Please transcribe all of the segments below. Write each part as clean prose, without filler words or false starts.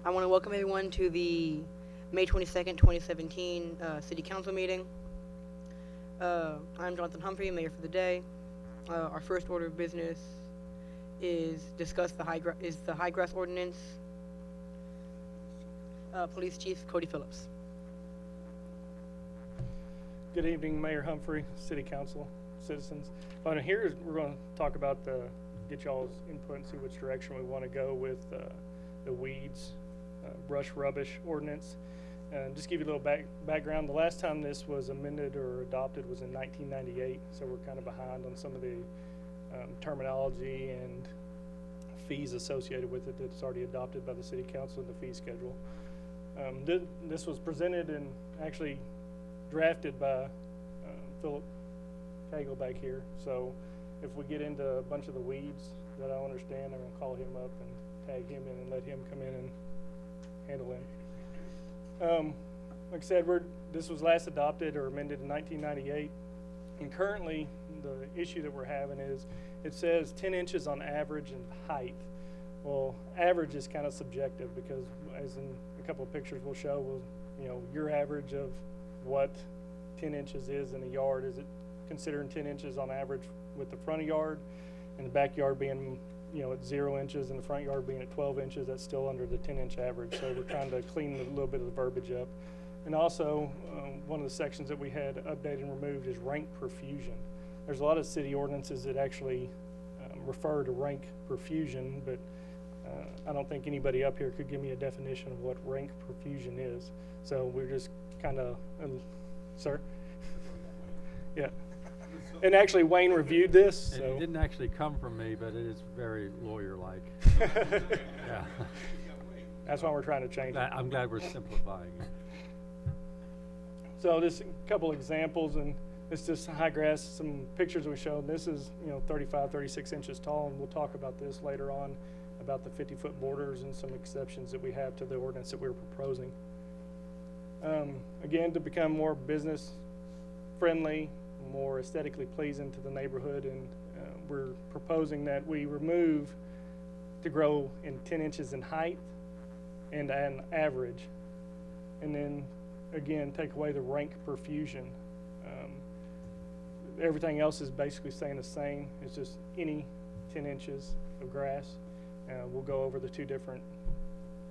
I want to welcome everyone to the May 22nd, 2017 City Council meeting. I'm Jonathan Humphrey, Mayor for the day. Our first order of business is discuss the high grass ordinance. Police Chief Cody Phillips. Good evening, Mayor Humphrey, City Council, citizens. On here, we're going to talk about get y'all's input and see which direction we want to go with the weeds, brush rubbish ordinance. Just give you a little background. The last time this was amended or adopted was in 1998, so we're kind of behind on some of the terminology and fees associated with it that's already adopted by the City Council and the fee schedule. This was presented and actually drafted by Philip Cagle back here. So if we get into a bunch of the weeds that I don't understand, I'm going to call him up and tag him in and let him come in and handle him. Like I said, this was last adopted or amended in 1998. And currently, the issue that we're having is it says 10 inches on average in height. Well, average is kind of subjective because, as in a couple of pictures we'll show, your average of what 10 inches is in a yard. Is it considering 10 inches on average with the front yard and the backyard being at 0 inches and the front yard being at 12 inches? That's still under the 10-inch average. So we're trying to clean a little bit of the verbiage up. And also, one of the sections that we had updated and removed is rank perfusion. There's a lot of city ordinances that actually refer to rank perfusion, but I don't think anybody up here could give me a definition of what rank perfusion is. So we're just kind of, sir? Yeah. And actually, Wayne reviewed this. And it didn't actually come from me, but it is very lawyer-like. Yeah. That's why we're trying to change it. I'm glad we're simplifying it. So just a couple examples, and it's just high grass, some pictures we showed. This is 35, 36 inches tall, and we'll talk about this later on, about the 50-foot borders and some exceptions that we have to the ordinance that we're proposing. Again, to become more business-friendly, more aesthetically pleasing to the neighborhood, and we're proposing that we remove to grow in 10 inches in height and an average, and then again take away the rank perfusion. Everything else is basically staying the same. It's just any 10 inches of grass. We'll go over the two different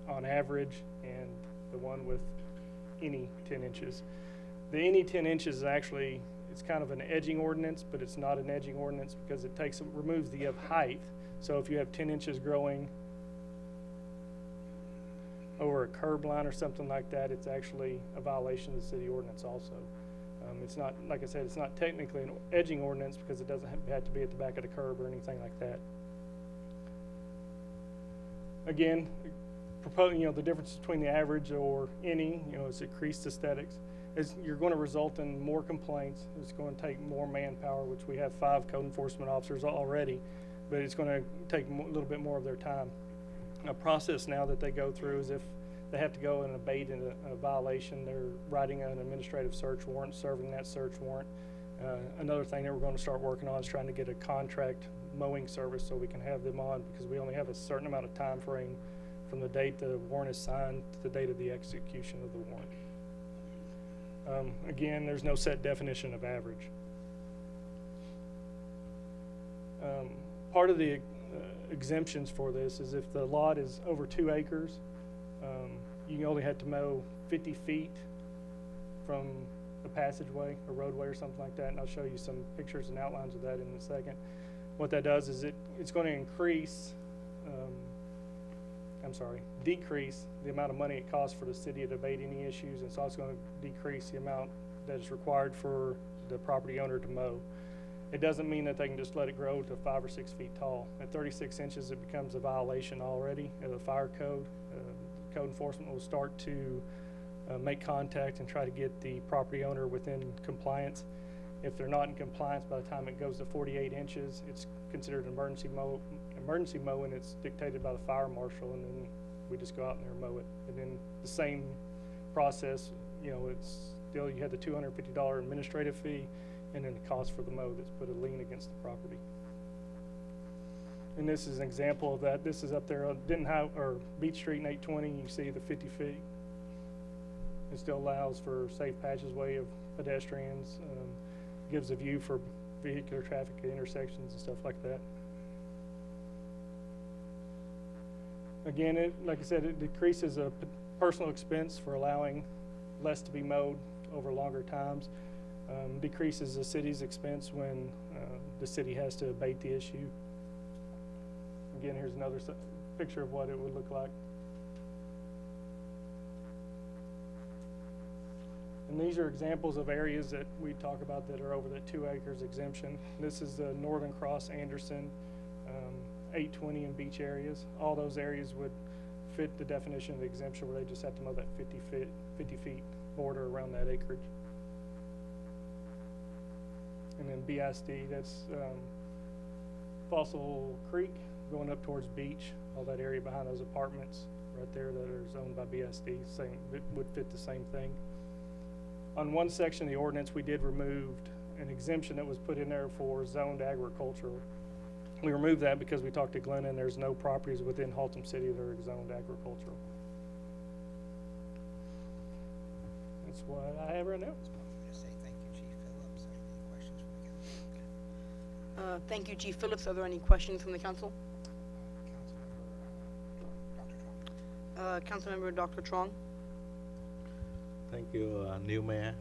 on average and the one with any 10 inches. The any 10 inches is actually, it's kind of an edging ordinance, but it's not an edging ordinance because it removes the of height. So if you have 10 inches growing over a curb line or something like that, it's actually a violation of the city ordinance also. It's not, like I said, it's not technically an edging ordinance because it doesn't have to be at the back of the curb or anything like that. Again, the difference between the average or any, is increased aesthetics. You're going to result in more complaints. It's going to take more manpower, which we have 5 code enforcement officers already, but it's going to take a little bit more of their time. A process now that they go through is if they have to go and abate in a violation, they're writing an administrative search warrant, serving that search warrant. Another thing that we're going to start working on is trying to get a contract mowing service so we can have them on, because we only have a certain amount of time frame from the date the warrant is signed to the date of the execution of the warrant. Again, there's no set definition of average. Part of the exemptions for this is if the lot is over 2 acres, you only have to mow 50 feet from a passageway, a roadway or something like that, and I'll show you some pictures and outlines of that in a second. What that does is it's going to decrease the amount of money it costs for the city to abate any issues, and so it's going to decrease the amount that is required for the property owner to mow. It doesn't mean that they can just let it grow to 5 or 6 feet tall. At 36 inches, it becomes a violation already of the fire code. Code enforcement will start to make contact and try to get the property owner within compliance. If they're not in compliance, by the time it goes to 48 inches, it's considered an emergency mow, and it's dictated by the fire marshal, and then we just go out there and mow it. And then the same process, it's still, you have the $250 administrative fee, and then the cost for the mow that's put a lien against the property. And this is an example of that. This is up there on Beach Street and 820. You see the 50 feet. It still allows for safe passageway of pedestrians, gives a view for vehicular traffic at intersections and stuff like that. Again, like I said, it decreases a personal expense for allowing less to be mowed over longer times. Decreases the city's expense when the city has to abate the issue. Again, here's another picture of what it would look like. And these are examples of areas that we talk about that are over that 2 acres exemption. This is the Northern Cross, Anderson, 820 and beach areas. All those areas would fit the definition of the exemption where they just have to mow that 50 feet border around that acreage. And then BISD, that's Fossil Creek going up towards beach, all that area behind those apartments right there that are zoned by BISD, it would fit the same thing. On one section of the ordinance, we did remove an exemption that was put in there for zoned agricultural. We removed that because we talked to Glenn, and there's no properties within Haltom City that are zoned agricultural. That's what I have right now. Just say thank you, Chief Phillips. Any questions from the council? Thank you, Chief Phillips. Are there any questions from the council? Councilmember Dr. Trong. Thank you, new mayor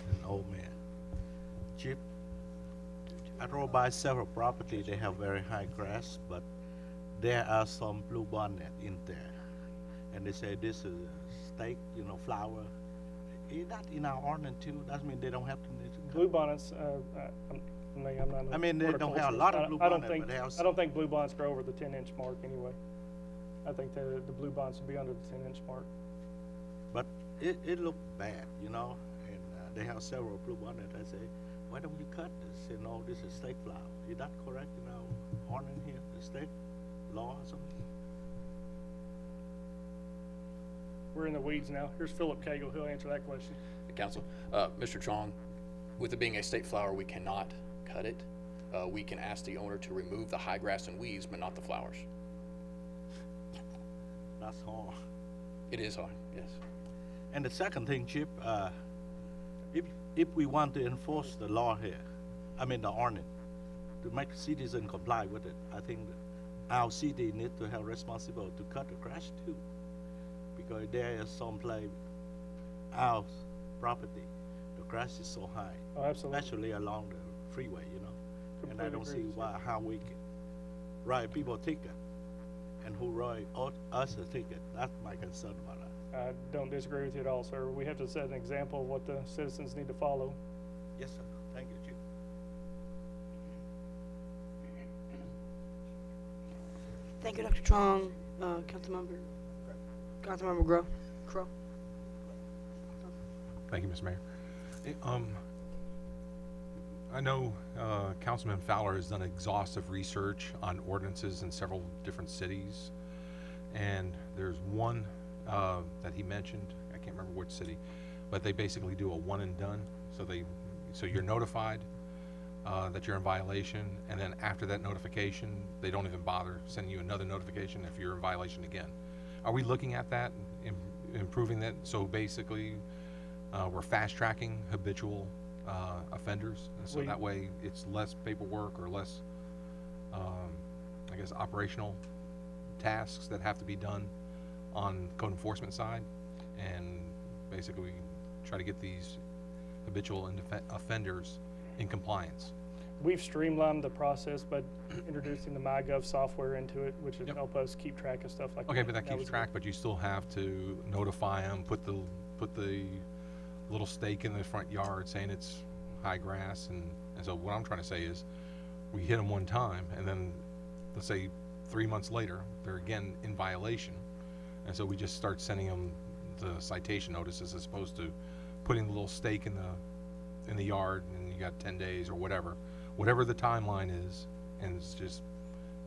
and old mayor. Chief, I drove by several properties. They have very high grass, but there are some blue bonnet in there. And they say this is a stake, flower. Is that in our ordinance too? That means they don't have to. Blue bonnets, I'm not. I mean, they don't have a lot of blue bonnets, but they have. I don't think blue bonnets grow over the 10-inch mark anyway. I think the blue bonnets would be under the 10-inch mark. But it looked bad, and they have several blue bonnets. I say, why don't you cut this? No, this is stake flower. Is that correct in our ordinance here, the state law or something? We're in the weeds now. Here's Philip Cagle. He'll answer that question. The council, Mr. Chong, with it being a state flower, we cannot cut it. We can ask the owner to remove the high grass and weeds, but not the flowers. That's hard. It is hard, yes. And the second thing, Chip, if we want to enforce the law here, the ordinance, to make citizens comply with it, I think our city needs to have responsibility to cut the grass too. Because there is some place our property, the grass is so high, Oh, absolutely. especially along the freeway, you know. And I Completely don't agree see with you. how we can write people a ticket and who write us a ticket. That's my concern about that. I don't disagree with you at all, sir. We have to set an example of what the citizens need to follow. Yes, sir. Thank you, Chief. Thank you, Dr. Chong. Councilmember Crow. Thank you, Mr. Mayor. I know Councilman Fowler has done exhaustive research on ordinances in several different cities, and there's one that he mentioned. I can't remember which city, but they basically do a one and done. So you're notified that you're in violation, and then after that notification, they don't even bother sending you another notification if you're in violation again. Are we looking at that, improving that? So basically, we're fast tracking habitual offenders, and so that way it's less paperwork or less, I guess, operational tasks that have to be done on code enforcement side, and basically try to get these habitual offenders in compliance. We've streamlined the process by introducing the MyGov software into it, which would help us keep track of stuff like that. Okay, but that keeps was track, but you still have to notify them, put the little stake in the front yard saying it's high grass, and so what I'm trying to say is, we hit them one time, and then, let's say 3 months later, they're again in violation, and so we just start sending them the citation notices as opposed to putting the little stake in the yard, and you got 10 days or whatever the timeline is, and it's just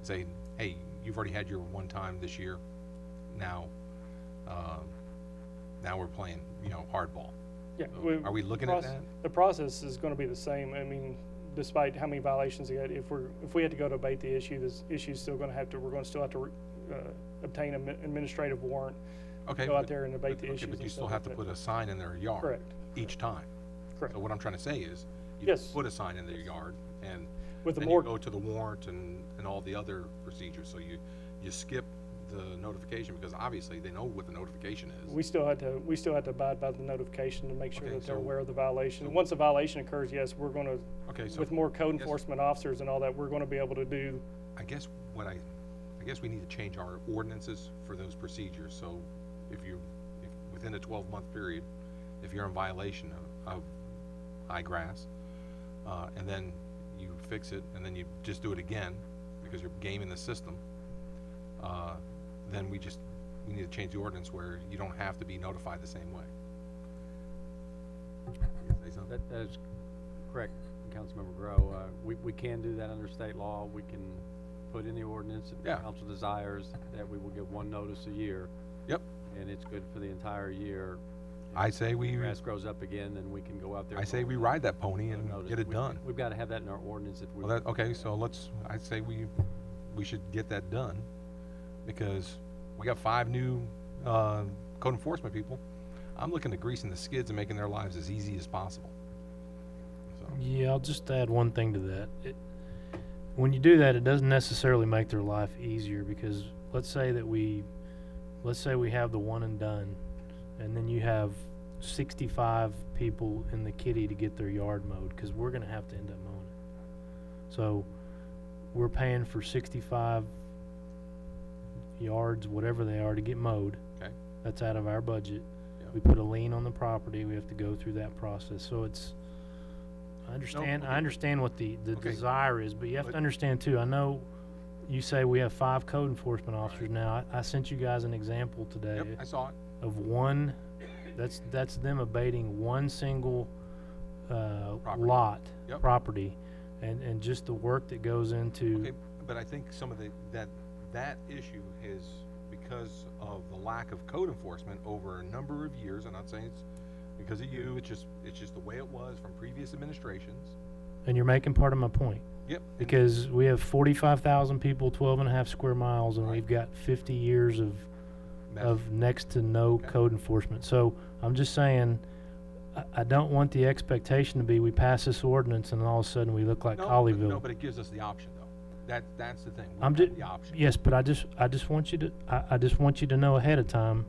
say, hey, you've already had your one time this year, now we're playing, hardball. Yeah. So are we looking at that? The process is going to be the same. I mean, despite how many violations you had, if we had to go to abate the issue, this issue's still going to have to. We're going to still have to obtain an administrative warrant. Okay. Go out there and debate the issues. Okay, but you and still stuff have to like put a sign in their yard. Correct. Each time. Correct. So what I'm trying to say is, you Yes. put a sign in their yard, and With the then more- you go to the warrant and all the other procedures. So you skip the notification, because obviously they know what the notification is. We still had to abide by the notification to make sure Okay, that they're so- aware of the violation. so- Once a violation occurs, yes, we're going to, Okay, so with more code I guess- enforcement officers and all that, we're going to be able to do. I guess we need to change our ordinances for those procedures. So if within a 12-month period, if you're in violation of high grass, and then you fix it, and then you just do it again because you're gaming the system, then we need to change the ordinance where you don't have to be notified the same way. You say something? That is correct, Councilmember Grow. We can do that under state law. We can put in the ordinance, if the Yeah. council desires, that we will get one notice a year, Yep. and it's good for the entire year. I say we. If grass grows up again, then we can go out there. I say and we mow it ride that pony without and notice. get it done. We've got to have that in our ordinance if we. Well, okay, so I'd say we should get that done, because we got 5 new code enforcement people. I'm looking to greasing the skids and making their lives as easy as possible. So, Yeah, I'll just add one thing to that. When you do that, it doesn't necessarily make their life easier, because let's say we have the one and done, and then you have 65 people in the kitty to get their yard mowed, because we're going to have to end up mowing it. So we're paying for 65 yards, whatever they are, to get mowed. okay, That's out of our budget. Yeah. We put a lien on the property. We have to go through that process. So I okay. understand what the Okay. desire is, but you have But- to understand too. I know you say we have 5 code enforcement officers now. I sent you guys an example today yep, I saw it. of one. That's them abating one single Property. lot Yep. property, and just the work that goes into. Okay, but I think some of that issue is because of the lack of code enforcement over a number of years. I'm not saying it's because of you. It's just the way it was from previous administrations. And you're making part of my point. Yep. Because we have 45,000 people, 12.5 square miles, and Right. we've got 50 years of next to no Okay. code enforcement. So I'm just saying, I don't want the expectation to be we pass this ordinance and all of a sudden we look like Colleyville. No, but it gives us the option, though. That's the thing. We I'm have just the option. yes, but I just want you to know ahead of time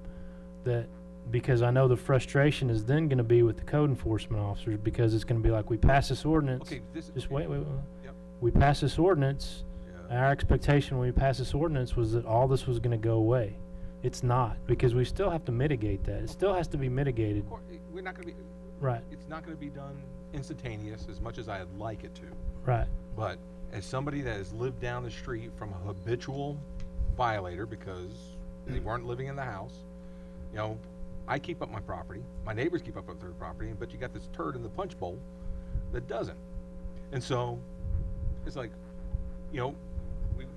that because I know the frustration is then gonna be with the code enforcement officers, because it's gonna be like, we pass this ordinance. Okay, this. Just wait. Yep. We pass this ordinance. Yeah. Our expectation when we passed this ordinance was that all this was gonna go away. It's not, because we still have to mitigate that. It still has to be mitigated. Of course, we're not gonna be, Right, it's not gonna be done instantaneous as much as I'd like it to. right. But as somebody that has lived down the street from a habitual violator because they weren't living in the house, you know, I keep up my property, my neighbors keep up their property, but you got this turd in the punch bowl that doesn't. And so, it's like, you know,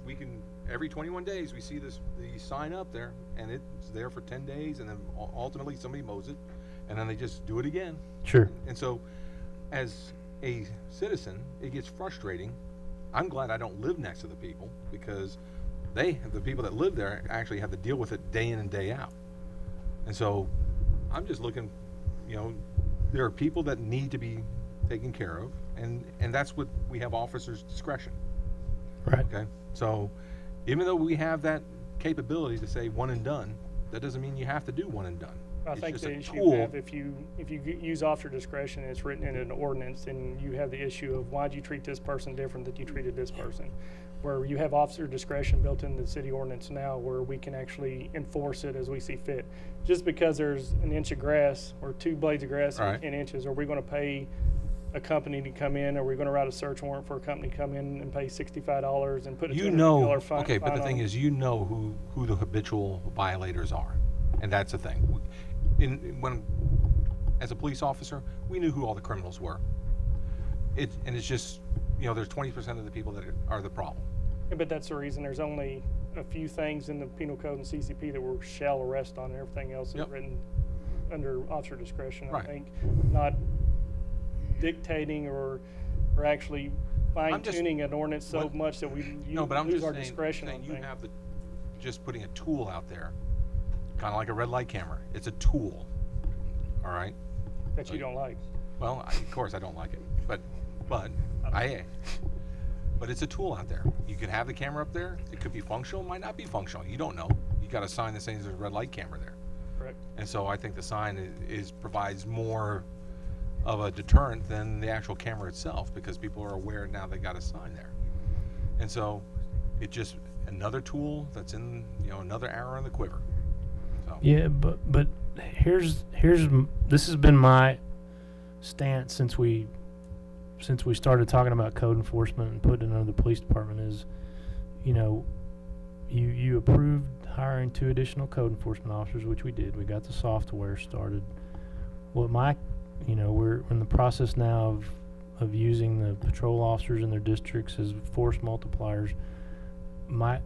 we can, every 21 days, we see the sign up there, and it's there for 10 days, and then ultimately somebody mows it, and then they just do it again. Sure. And so, as a citizen, it gets frustrating. I'm glad I don't live next to the people, because the people that live there actually have to deal with it day in and day out. And so, I'm just looking, you know, there are people that need to be taken care of, and that's what we have officers' discretion. Right. Okay? So, even though we have that capability to say one and done, that doesn't mean you have to do one and done. I It's think just the a issue tool. you have, if you use officer discretion and it's written in an ordinance, then you have the issue of why'd you treat this person different than you treated this person? Where you have officer discretion built into the city ordinance now, where we can actually enforce it as we see fit. Just because there's an inch of grass or 2 blades of grass Right. in inches, are we gonna pay a company to come in? Are we gonna write a search warrant for a company to come in and pay $65 and put a You $250 know, fine? okay, but the fine thing on- is, you know who the habitual violators are, and that's the thing. When, as a police officer, we knew who all the criminals were. And it's just, you know, there's 20% of the people that are the problem. Yeah, but that's the reason there's only a few things in the penal code and CCP that we're shall arrest on, and everything else is Yep. written under officer discretion. Right. I think not dictating or actually fine tuning an ordinance so what- much that we No, but I'm lose just our saying, discretion on you things. have just putting a tool out there, kind of like a red light camera. It's a tool, all right? That you don't like. Well, of course I don't like it, but it's a tool out there. You could have the camera up there. It could be functional, might not be functional. You don't know. You got a sign that says there's a red light camera there. Correct. And so I think the sign provides more of a deterrent than the actual camera itself, because people are aware now they got a sign there. And so it's just another tool that's in, you know, another arrow in the quiver. So. Yeah, but this has been my stance since we started talking about code enforcement and putting it under the police department is, you know, you approved hiring 2 additional code enforcement officers, which we did. We got the software started. We're in the process now of using the patrol officers in their districts as force multipliers. My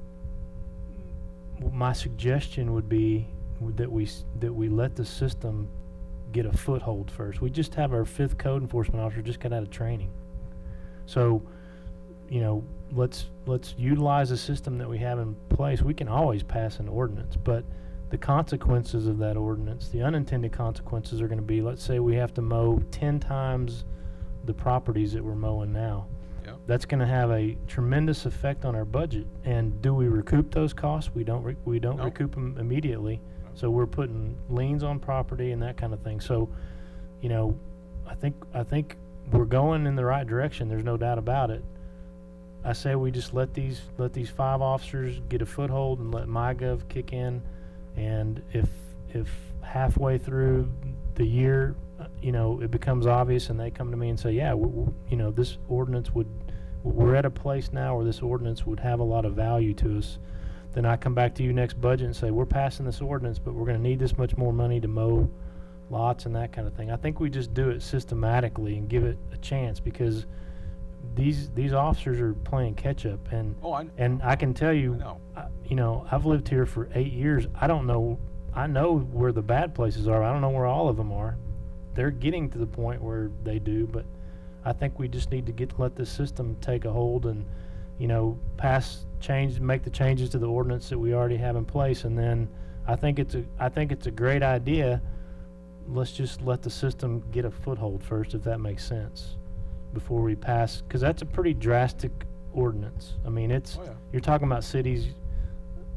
suggestion would be that we let the system get a foothold first. We just have our 5th code enforcement officer just got out of training. So, you know, let's utilize a system that we have in place. We can always pass an ordinance, but the consequences of that ordinance, the unintended consequences are going to be, let's say we have to mow 10 times the properties that we're mowing now. Yep. That's going to have a tremendous effect on our budget. And do we recoup those costs? We don't No. recoup them immediately. So we're putting liens on property and that kind of thing. So, you know, I think we're going in the right direction. There's no doubt about it. I say we just let these 5 officers get a foothold and let MyGov kick in. And if halfway through the year, you know, it becomes obvious and they come to me and say, yeah, you know, this ordinance we're at a place now where this ordinance would have a lot of value to us. Then I come back to you next budget and say, we're passing this ordinance, but we're going to need this much more money to mow lots and that kind of thing. I think we just do it systematically and give it a chance, because these officers are playing catch up. And I can tell you, you know, I've lived here for 8 years. I know where the bad places are. I don't know where all of them are. They're getting to the point where they do, but I think we just need to let the system take a hold and, you know, make the changes to the ordinance that we already have in place. And then I think it's a great idea. Let's just let the system get a foothold first, if that makes sense, before we pass, because that's a pretty drastic ordinance. I mean, you're talking about cities.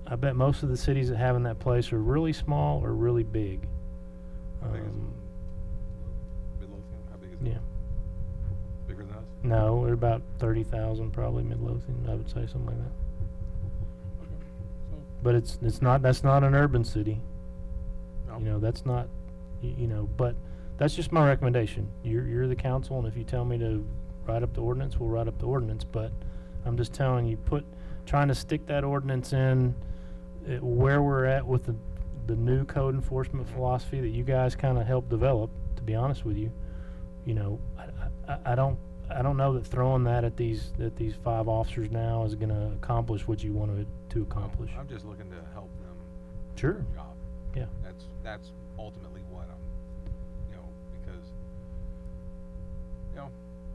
I bet most of the cities that have in that place are really small or really big. How big is Midlothian? How big is it? Yeah. Bigger than us? No, they're about 30,000 probably, Midlothian, I would say, something like that. Okay. So, But it's not, that's not an urban city. no. You know, that's not, you know, but that's just my recommendation. You're the council, and if you tell me to write up the ordinance, we'll write up the ordinance, but I'm just telling you, trying to stick that ordinance in where we're at with the new code enforcement philosophy that you guys kind of helped develop, to be honest with you. You know, I don't know that throwing that at these 5 officers now is gonna accomplish what you wanted to accomplish. I'm just looking to help them Sure. do their job. Yeah. That's ultimately what I'm, you know, because,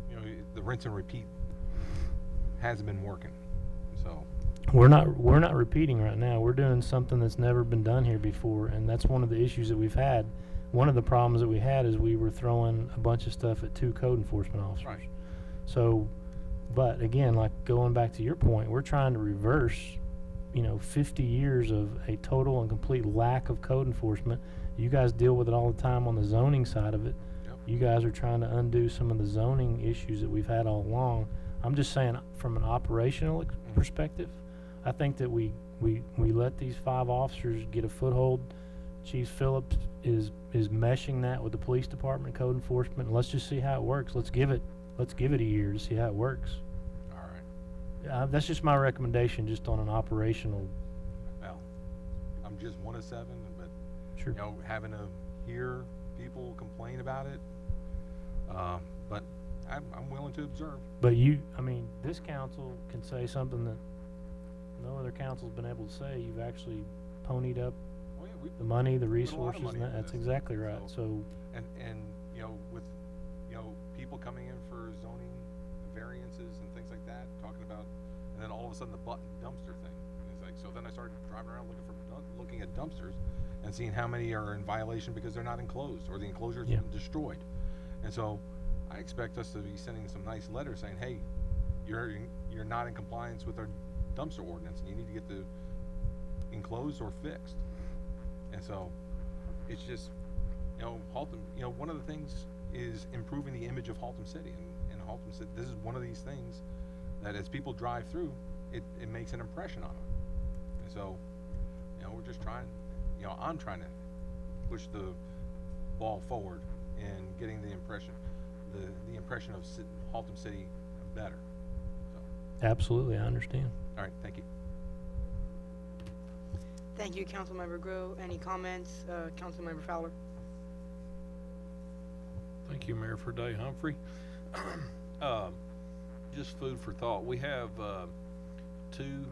you know, the rinse and repeat hasn't been working, so. We're not repeating right now. We're doing something that's never been done here before, and that's one of the issues that we've had. One of the problems that we had is we were throwing a bunch of stuff at 2 code enforcement officers. Right. So, but again, like going back to your point, we're trying to reverse, you know, 50 years of a total and complete lack of code enforcement. You guys deal with it all the time on the zoning side of it. Yep. You guys are trying to undo some of the zoning issues that we've had all along. I'm just saying, from an operational perspective, I think that we let these 5 officers get a foothold. Chief Phillips is meshing that with the police department, code enforcement. And let's just see how it works. Let's give it a year to see how it works. All right. That's just my recommendation, just on an operational. Well, I'm just one of 7, but, Sure. you know, having to hear people complain about it, but I'm willing to observe. But this council can say something that no other council's been able to say. You've actually ponied up Oh, yeah, we the money, the put a lot of resources, money and into that's this. exactly right. So, And you know, with, you know, people coming in for zoning variances and things like that, talking about, and then all of a sudden the dumpster thing. It's like, so then I started driving around looking at dumpsters and seeing how many are in violation because they're not enclosed or the enclosure's Yeah. been destroyed. And so I expect us to be sending some nice letters saying, hey, you're not in compliance with our dumpster ordinance and you need to get the enclosed or fixed. And so it's just, you know, Haltom, you know, one of the things is improving the image of Haltom City. And Haltom City, this is one of these things that as people drive through, it makes an impression on them. And so, you know, we're just trying, you know, I'm trying to push the ball forward and getting the impression of Haltom City better. So, absolutely, I understand. all right, thank you. Thank you, Councilmember Grow. Any comments, Councilmember Fowler? Thank you, Mayor, for Day Humphrey. Just food for thought. We have 2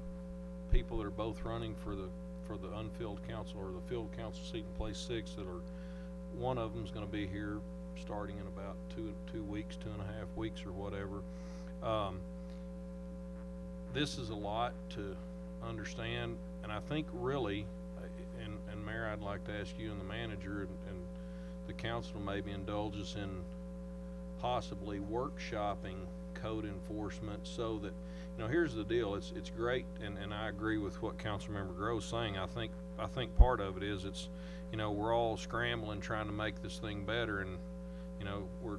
people that are both running for the unfilled council or the filled council seat in place 6 that are, one of them's going to be here starting in about 2 weeks, 2.5 weeks or whatever. This is a lot to understand, and I think really, and Mayor, I'd like to ask you and the manager and the council maybe indulge us in possibly workshopping code enforcement so that, you know, here's the deal, it's great, and I agree with what Councilmember Grove's saying. I think part of it is it's, you know, we're all scrambling trying to make this thing better, and, you know, we're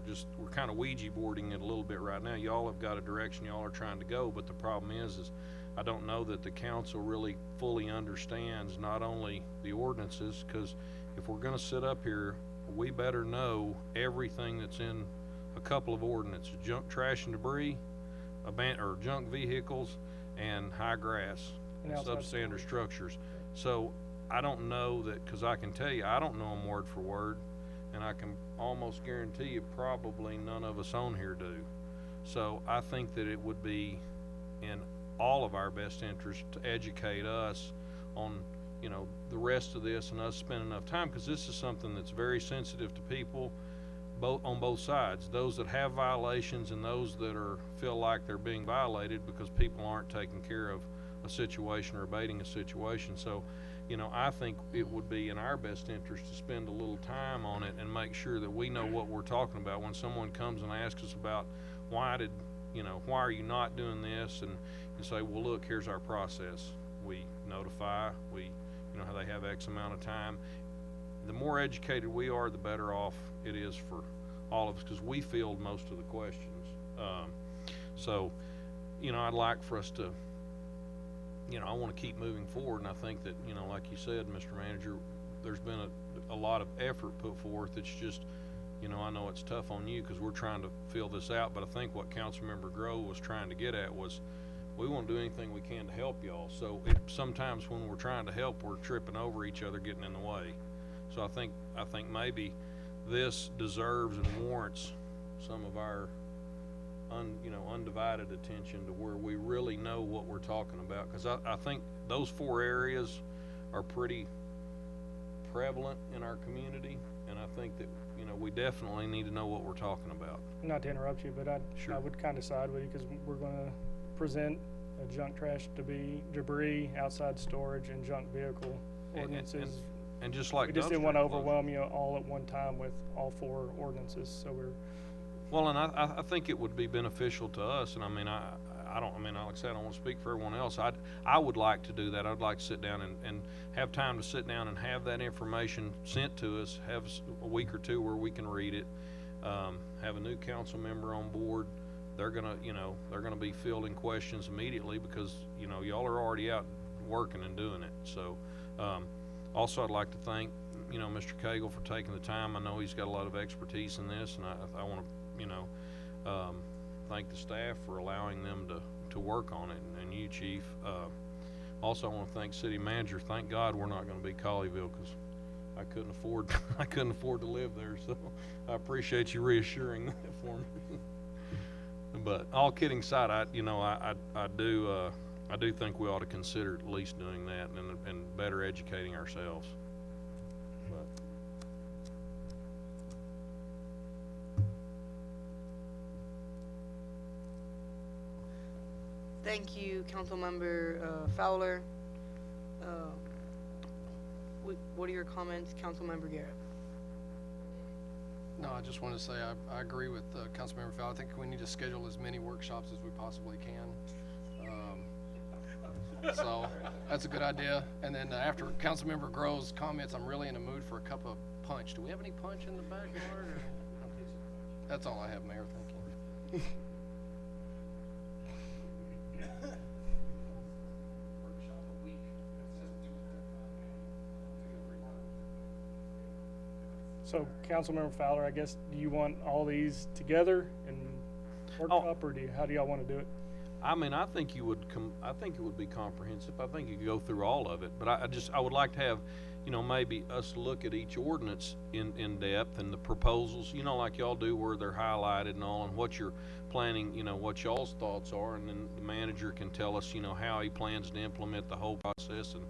kind of Ouija boarding it a little bit right now. Y'all have got a direction y'all are trying to go, but the problem is I don't know that the council really fully understands not only the ordinances, because if we're going to sit up here, we better know everything that's in a couple of ordinances: junk, trash, and debris, or junk vehicles, and high grass, And and outside substandard structures. So I don't know that, because I can tell you I don't know them word for word, and I can almost guarantee you probably none of us on here do. So I think that it would be in all of our best interest to educate us on, you know, the rest of this, and us spend enough time, because this is something that's very sensitive to people on both sides, those that have violations and those that feel like they're being violated because people aren't taking care of a situation or abating a situation. So, you know, I think it would be in our best interest to spend a little time on it and make sure that we know what we're talking about when someone comes and asks us about why are you not doing this, and you say, well, look, here's our process. We notify, you know how they have X amount of time. the more educated we are, the better off it is for all of us, because we field most of the questions. So, you know, I'd like for us to, you know, I want to keep moving forward, and I think that, you know, like you said, Mr. Manager, there's been a lot of effort put forth. It's just, you know, I know it's tough on you because we're trying to fill this out, but I think what Councilmember Grove was trying to get at was we won't do anything we can to help y'all. So sometimes when we're trying to help, we're tripping over each other, getting in the way. So I think maybe this deserves and warrants some of our undivided attention to where we really know what we're talking about, because I think those 4 areas are pretty prevalent in our community, and I think that, you know, we definitely need to know what we're talking about. Not to interrupt you, but Sure. I would kind of side with you, because we're going to present a junk trash debris, outside storage, and junk vehicle ordinances. And just like We just dumpster didn't want to enclosure. overwhelm you all at one time with all 4 ordinances, so we're, Well, and I think it would be beneficial to us, and I mean, like I said, I don't want to speak for everyone else. I would like to do that. I'd like to sit down and have time to sit down and have that information sent to us, have a week or 2 where we can read it, have a new council member on board. They're gonna be fielding questions immediately because, you know, y'all are already out working and doing it. So, also I'd like to thank, you know, Mr. Cagle for taking the time. I know he's got a lot of expertise in this, and I want to, you know, thank the staff for allowing them to work on it, and you, Chief. Also, I want to thank City Manager. Thank God we're not going to be Colleyville, because I couldn't afford to live there. So I appreciate you reassuring that for me. But all kidding aside, I do think we ought to consider at least doing that and better educating ourselves. But Thank you, Councilmember Fowler. What are your comments, Councilmember Garrett? No, I just want to say I agree with Councilmember Fowler. I think we need to schedule as many workshops as we possibly can. So that's a good idea. And then after Councilmember Grove's comments, I'm really in the mood for a cup of punch. Do we have any punch in the backyard? That's all I have, Mayor. Thank you. so Councilmember Fowler, I guess, do you want all these together in workshop, or how do y'all want to do it? I mean, I think it would be comprehensive. I think you could go through all of it, but I would like to have, you know, maybe us look at each ordinance in depth and the proposals, you know, like y'all do, where they're highlighted and all, and what you're planning, you know, what y'all's thoughts are, and then the manager can tell us, you know, how he plans to implement the whole process. And,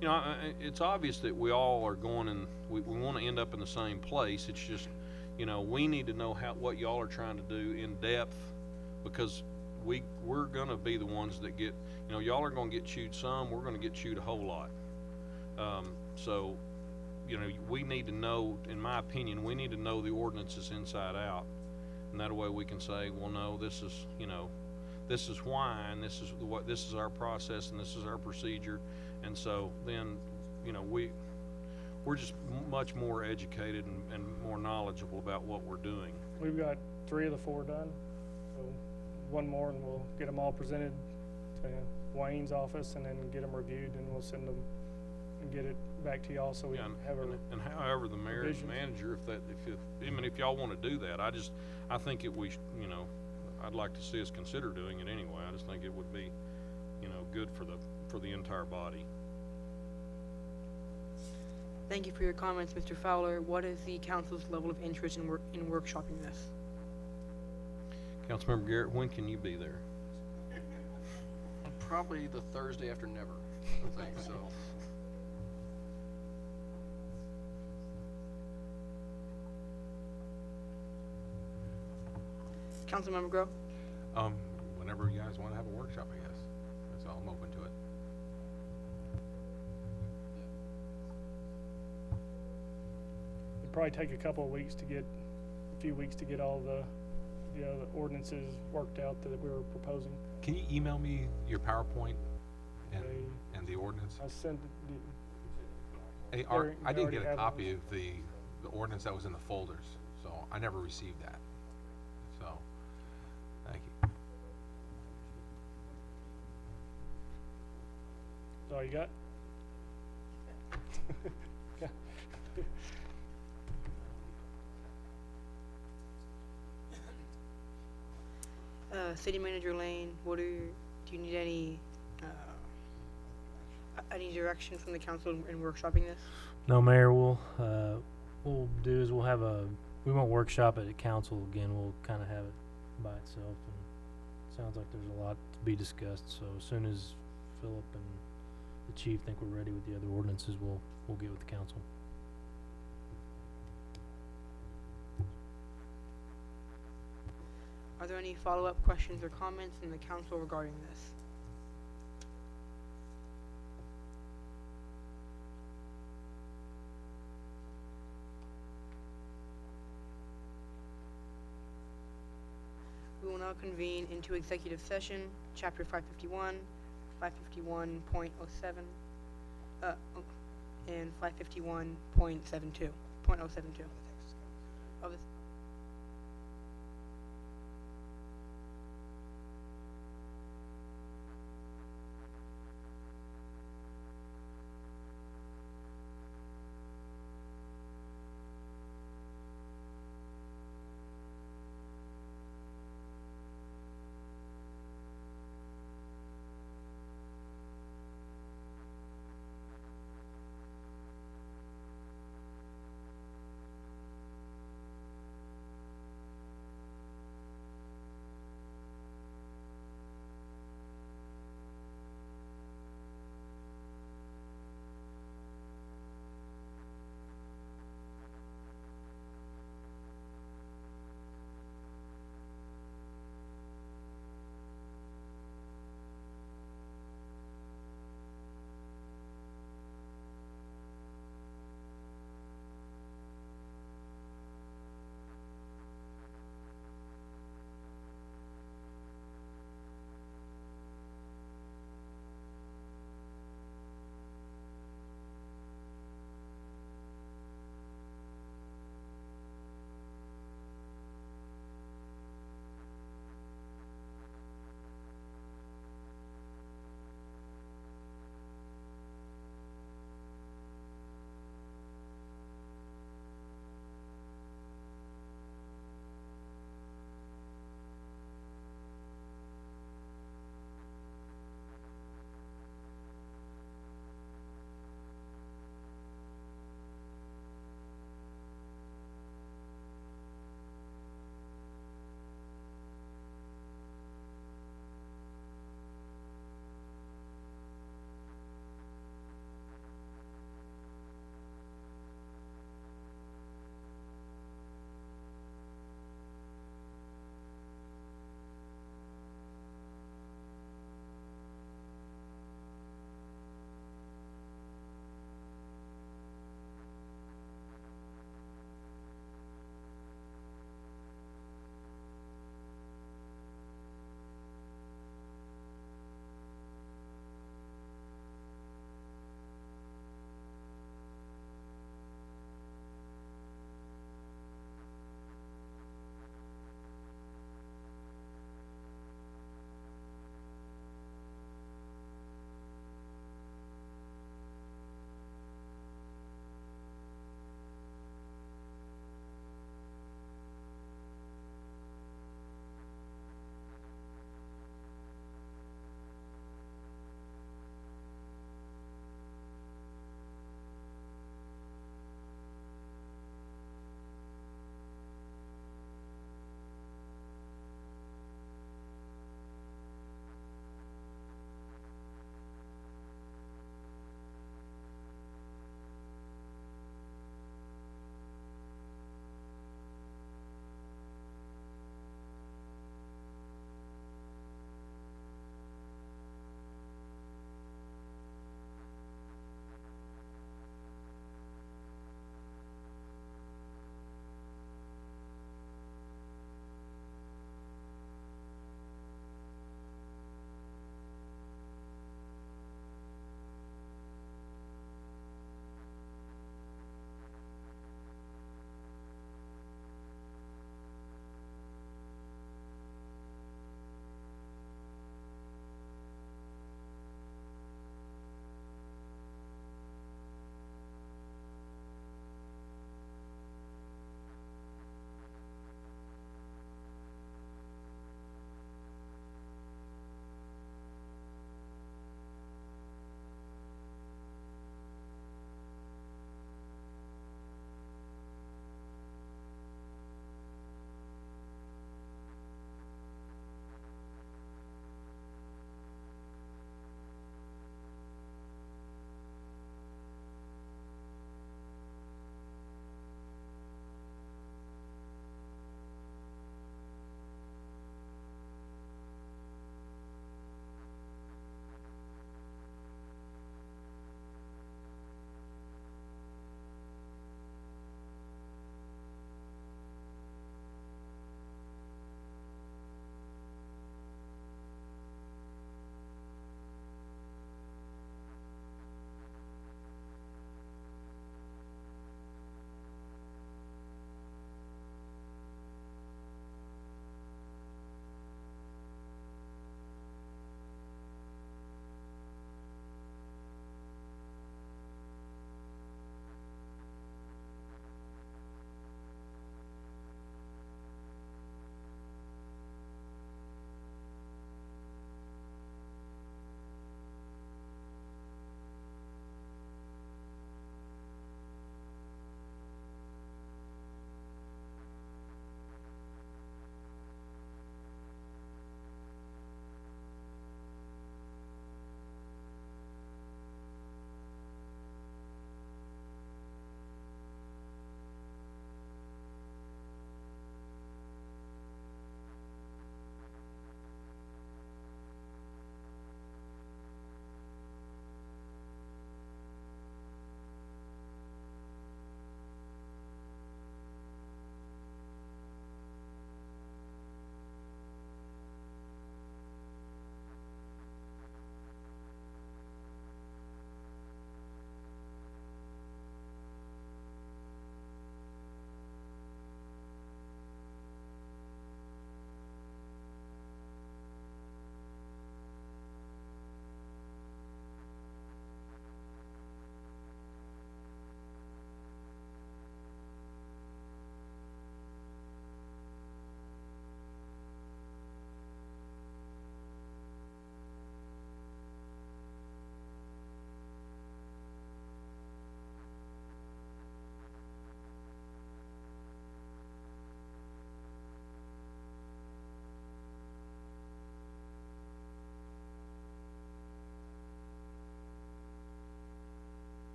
you know, it's obvious that we all are going, and we want to end up in the same place. It's just, you know, we need to know what y'all are trying to do in depth, because we're going to be the ones that get, you know, y'all are going to get chewed some, we're going to get chewed a whole lot. So, you know, we need to know, in my opinion, we need to know the ordinances inside out, and that way we can say, well, no, this is, you know, this is why, and this is our process, and this is our procedure. And so then, you know, we're just much more educated and more knowledgeable about what we're doing. We've got 3 of the 4 done, so one more, and we'll get them all presented to Wayne's office, and then get them reviewed, and we'll send them and get it back to y'all, so we can have and however the mayor and manager, if y'all want to do that, I think you know, I'd like to see us consider doing it anyway. I just think it would be, you know, good for the entire body. Thank you for your comments, Mr. Fowler. What is the council's level of interest in workshopping this? Councilmember Garrett, when can you be there? Probably the Thursday after never, I think so. Councilmember Grove? Whenever you guys want to have a workshop, I guess. That's all, I'm open to it. It'd probably take a couple of weeks to get, a few weeks to get all the ordinances worked out that we were proposing. Can you email me your PowerPoint and the ordinance? I sent Hey, Art, They I didn't already get a have copy those. of the ordinance that was in the folders, so I never received that. So, thank you. That's all you got? City Manager Lane, do you need any direction from the council in workshopping this? No, Mayor, we'll do is we won't workshop it at council again, we'll kinda have it by itself, and sounds like there's a lot to be discussed, so as soon as Philip and the chief think we're ready with the other ordinances, we'll get with the council. Are there any follow-up questions or comments from the council regarding this? We will now convene into executive session, chapter 551, 551.07, and 551.72, of this.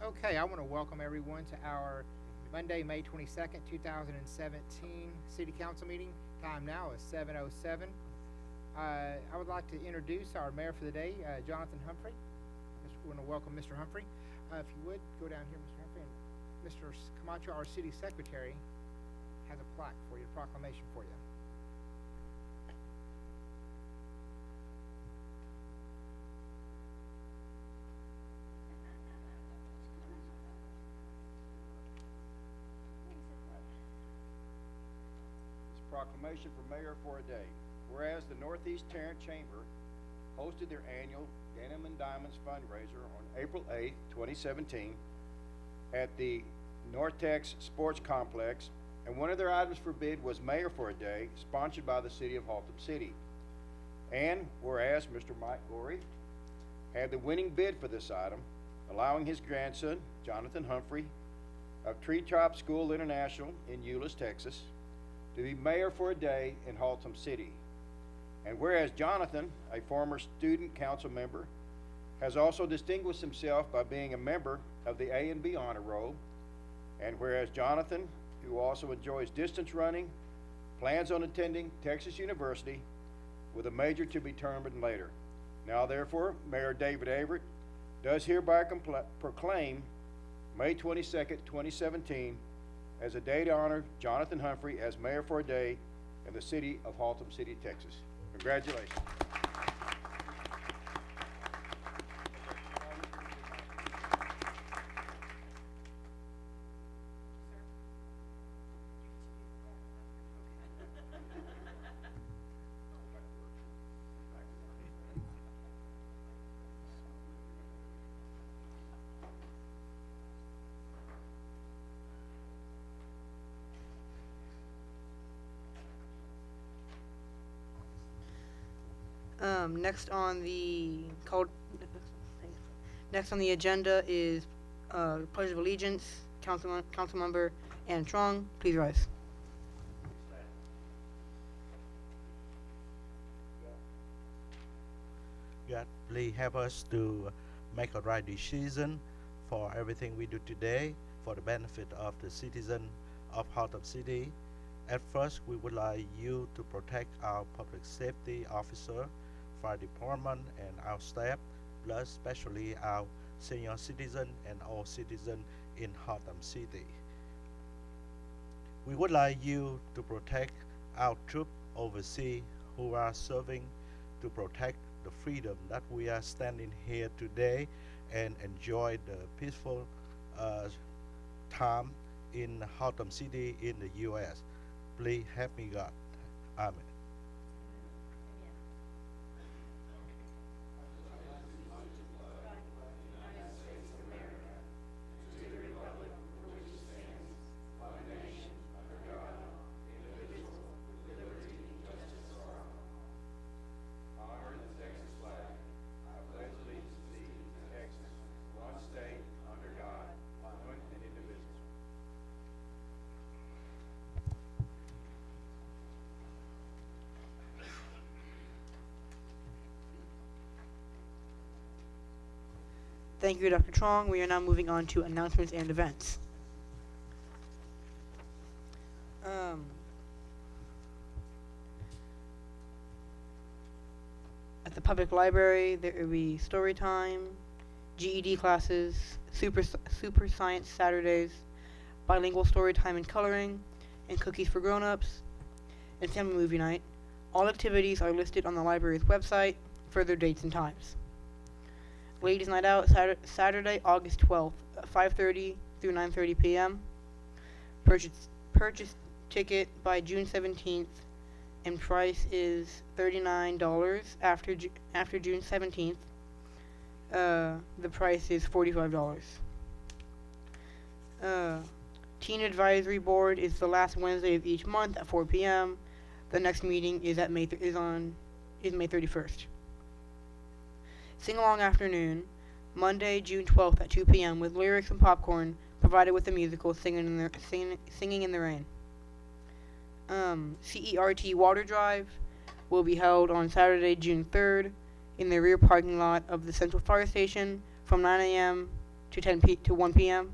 Okay, I want to welcome everyone to our Monday, May 22nd, 2017 City Council meeting. Time now is 7:07. I would like to introduce our mayor for the day, Jonathan Humphrey. We want to welcome Mr. Humphrey. If you would, go down here, Mr. Humphrey. And Mr. Camacho, our city secretary, has a plaque for you, a proclamation for you. Proclamation for mayor for a day. Whereas the Northeast Tarrant Chamber hosted their annual Denim and Diamonds fundraiser on April 8th, 2017 at the Nortex Sports Complex, and one of their items for bid was Mayor for a Day, sponsored by the city of Haltom City. And whereas Mr. Mike Gorey had the winning bid for this item, allowing his grandson, Jonathan Humphrey, of Treetop School International in Euless, Texas, to be mayor for a day in Haltom City. And whereas Jonathan, a former student council member, has also distinguished himself by being a member of the A and B honor roll, and whereas Jonathan, who also enjoys distance running, plans on attending Texas University with a major to be determined later. Now therefore, Mayor David Averett does hereby proclaim May 22nd, 2017 as a day to honor Jonathan Humphrey as mayor for a day in the city of Haltom City, Texas. Congratulations. Next on the agenda is Pledge of Allegiance. Councilmember Ann Trong, please rise. God, please help us to make a right decision for everything we do today for the benefit of the citizen of Haltom City. At first, we would like you to protect our public safety officer, fire department, and our staff, plus especially our senior citizen and all citizens in Haltom City. We would like you to protect our troops overseas who are serving to protect the freedom that we are standing here today and enjoy the peaceful time in Haltom City in the U.S. Please help me, God. Amen. Thank you, Dr. Trong. We are now moving on to announcements and events. At the public library, there will be story time, GED classes, super science Saturdays, bilingual story time and coloring, and cookies for grown-ups, and family movie night. All activities are listed on the library's website. Further dates and times. Ladies' Night Out, Saturday, August 12th, 5:30 through 9:30 p.m. Purchase ticket by June 17th, and price is $39. After June 17th, the price is $45. Teen Advisory Board is the last Wednesday of each month at 4 p.m. The next meeting is May 31st. Sing-along afternoon, Monday, June 12th at 2 p.m. with lyrics and popcorn provided with the musical Singing in the Rain. CERT Water Drive will be held on Saturday, June 3rd in the rear parking lot of the Central Fire Station from 9 a.m. to 1 p.m.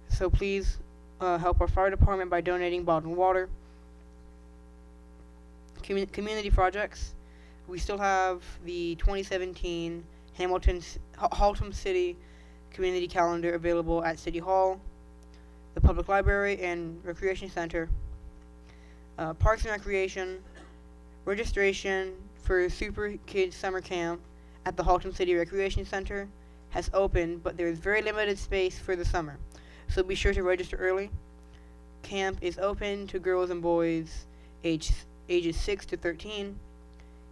So please help our fire department by donating bottled water. Community projects. We still have the 2017 Haltom City Community Calendar available at City Hall, the Public Library, and Recreation Center. Parks and Recreation. Registration for Super Kids Summer Camp at the Haltom City Recreation Center has opened, but there is very limited space for the summer, so be sure to register early. Camp is open to girls and boys ages 6 to 13.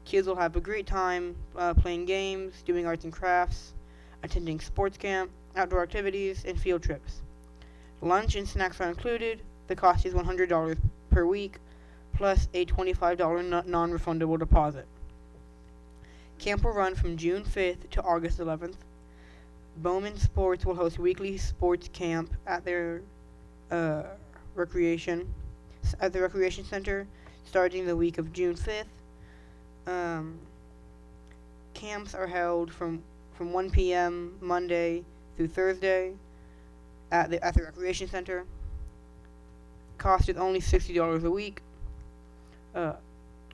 Kids will have a great time playing games, doing arts and crafts, attending sports camp, outdoor activities, and field trips. Lunch and snacks are included. The cost is $100 per week, plus a $25 non-refundable deposit. Camp will run from June 5th to August 11th. Bowman Sports will host weekly sports camp at their recreation center starting the week of June 5th. Camps are held from 1 p.m. Monday through Thursday at the recreation center. Cost is only $60 a week.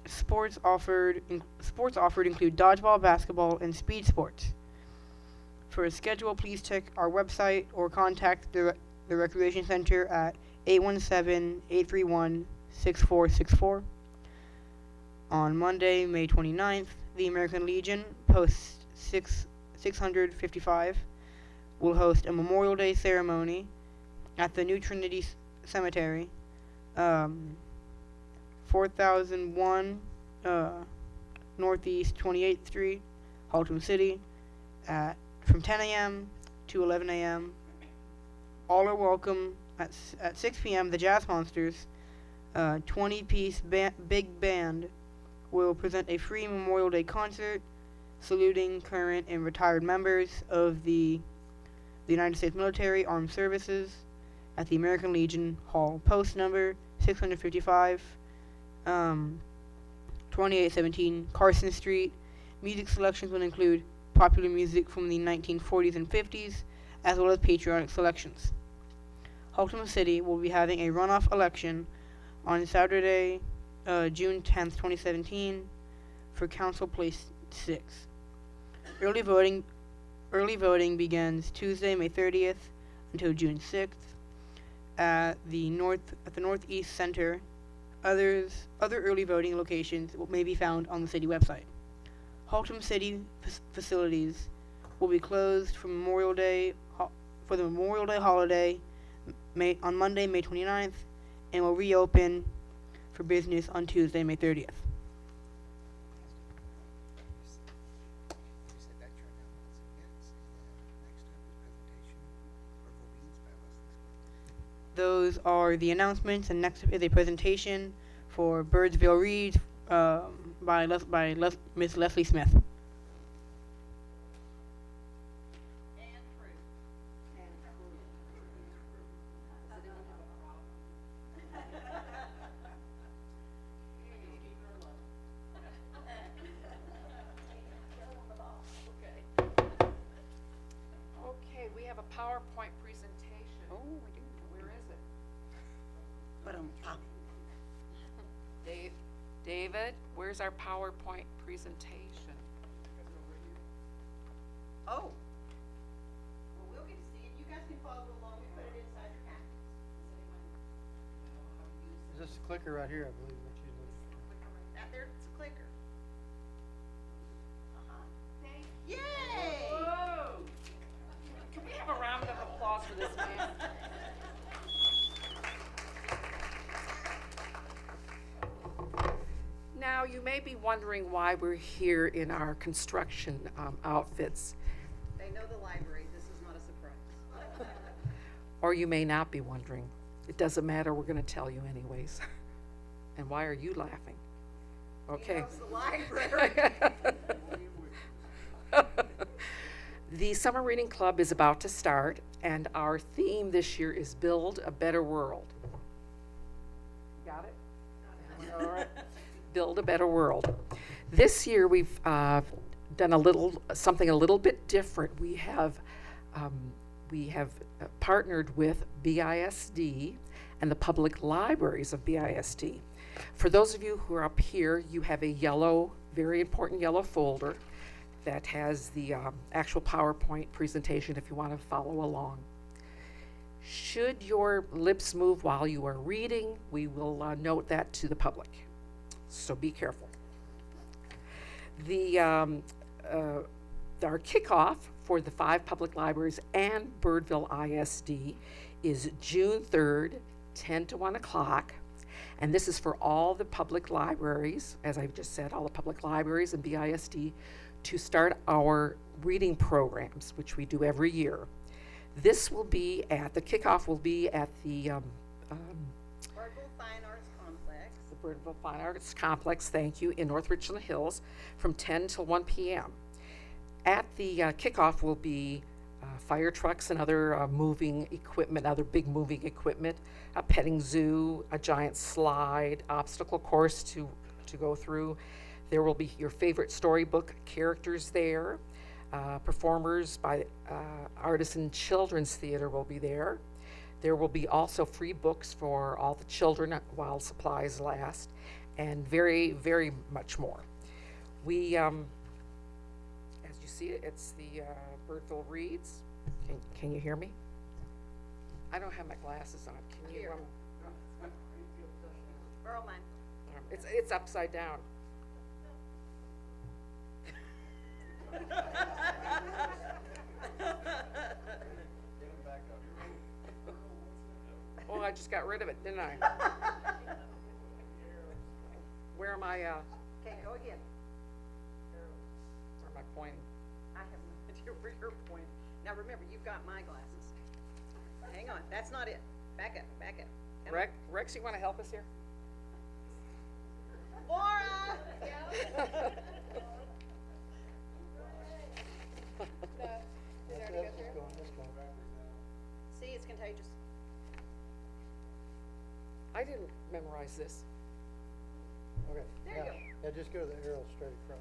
Sports offered include dodgeball, basketball, and speed sports. For a schedule, please check our website or contact the recreation center at 817-831-6464. On Monday, May 29th, the American Legion Post 655 will host a Memorial Day ceremony at the New Trinity Cemetery, 4001 Northeast 28th Street, Haltom City, from 10 a.m. to 11 a.m. All are welcome. At 6 p.m., the Jazz Monsters, 20-piece big band, will present a free Memorial Day concert saluting current and retired members of the United States Military Armed Services at the American Legion Hall, post number 655, 2817 Carson Street. Music selections will include popular music from the 1940s and 50s, as well as patriotic selections. Haltom City will be having a runoff election on Saturday, June 10th, 2017, for Council Place 6. Early voting begins Tuesday, May 30th, until June 6th at the Northeast Center. Other early voting locations may be found on the city website. Haltom City facilities will be closed for the Memorial Day holiday on Monday, May 29th, and will reopen for business on Tuesday, May 30th. Those are the announcements, and next up is a presentation for Birdsville Reads by Miss Leslie Smith. Okay, we have a PowerPoint presentation. Oh, we do. Where is it? David, where's our PowerPoint presentation? Oh. Well, we'll get to see it. You guys can follow along. We put it inside your packets. Is this a clicker right here, I believe, that you're looking for? Out there, it's a clicker. Yay! Whoa! Can we have a round of applause for this man? Now, you may be wondering why we're here in our construction outfits. They know the library. This is not a surprise. Or you may not be wondering. It doesn't matter, we're going to tell you anyways. And why are you laughing? Okay. He knows the library. The Summer Reading Club is about to start, and our theme this year is Build a Better World. Got it? All right. Build a Better World. This year we've done something a little bit different. We have we have partnered with BISD and the public libraries of BISD. For those of you who are up here, you have a yellow, very important yellow folder that has the actual PowerPoint presentation if you want to follow along. Should your lips move while you are reading, we will note that to the public. So be careful. Our kickoff for the 5 public libraries and Birdville ISD is June 3rd, 10 to 1 o'clock. And this is for all the public libraries, as I've just said, all the public libraries and BISD, to start our reading programs, which we do every year. This will be the kickoff will be at the Birdville Fine Arts Complex. the Birdville Fine Arts Complex, thank you, in North Richland Hills from 10 till 1 p.m. At the kickoff will be fire trucks and other moving equipment, other big moving equipment, a petting zoo, a giant slide, obstacle course to go through. There will be your favorite storybook characters there. Performers by Artisan Children's Theater will be there. There will be also free books for all the children while supplies last, and very, very much more. We, as you see it, it's the Birdville Reads. Can you hear me? I don't have my glasses on. Can you? Here. Borrow mine. It's upside down. Oh, I just got rid of it, didn't I? Where am I? Okay, go again. Where am I pointing? I have no idea where you're pointing. Now remember, you've got my glasses. Hang on, that's not it. Back up, back up. Come on. Rex, you want to help us here? Laura! See, it's contagious. I didn't memorize this. Okay. There you go. Yeah, just go to the arrow straight across.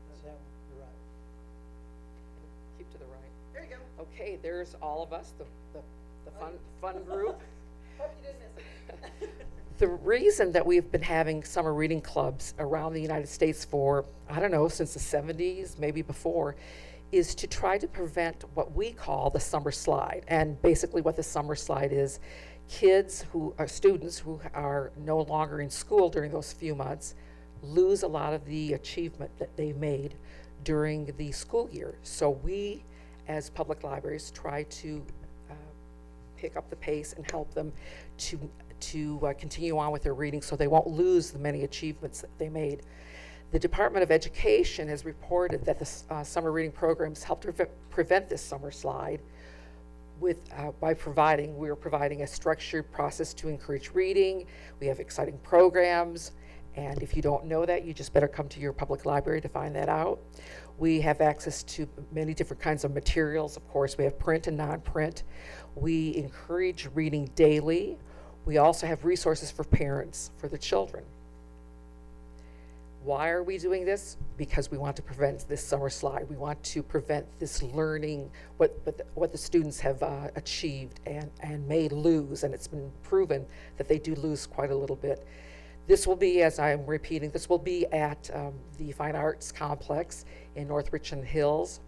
That's that one. You're right. Keep to the right. There you go. Okay, there's all of us, the fun group. Hope you didn't miss it. The reason that we've been having summer reading clubs around the United States for, I don't know, since the 70s, maybe before, is to try to prevent what we call the summer slide. And basically what the summer slide is, kids who are students who are no longer in school during those few months lose a lot of the achievement that they made during the school year. So we, as public libraries, try to pick up the pace and help them to continue on with their reading so they won't lose the many achievements that they made. The Department of Education has reported that the summer reading programs helped prevent this summer slide with we're providing a structured process to encourage reading. We have exciting programs, and if you don't know that, you just better come to your public library to find that out. We have access to many different kinds of materials. Of course, we have print and non-print. We encourage reading daily. We also have resources for parents, for the children. Why are we doing this? Because we want to prevent this summer slide. We want to prevent this learning, what the students have achieved and may lose, and it's been proven that they do lose quite a little bit. This will be, as I'm repeating, this will be at the Fine Arts Complex in North Richland Hills.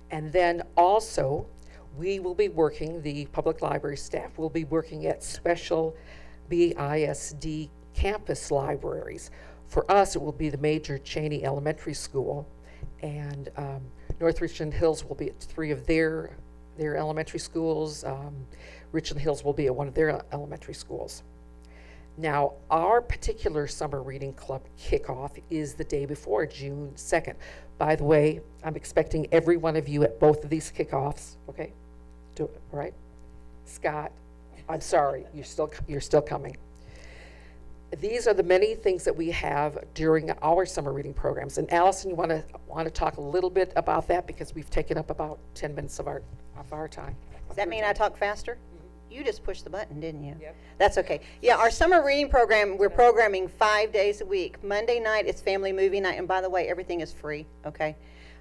And then also, we will be working, the public library staff will be working at special BISD campus libraries. For us, it will be the Major Cheney Elementary School, and North Richland Hills will be at 3 of their elementary schools. Richland Hills will be at one of their elementary schools. Now, our particular summer reading club kickoff is the day before, June 2nd. By the way, I'm expecting every one of you at both of these kickoffs, okay? Do it, all right? Scott, I'm sorry, you're still coming. These are the many things that we have during our summer reading programs. And Allison, you want to talk a little bit about that, because we've taken up about 10 minutes of our time. Does that mean I talk faster? You just pushed the button, didn't you? Yep. That's okay. Yeah, our summer reading program, we're programming 5 days a week. Monday night is family movie night, and by the way, everything is free, okay?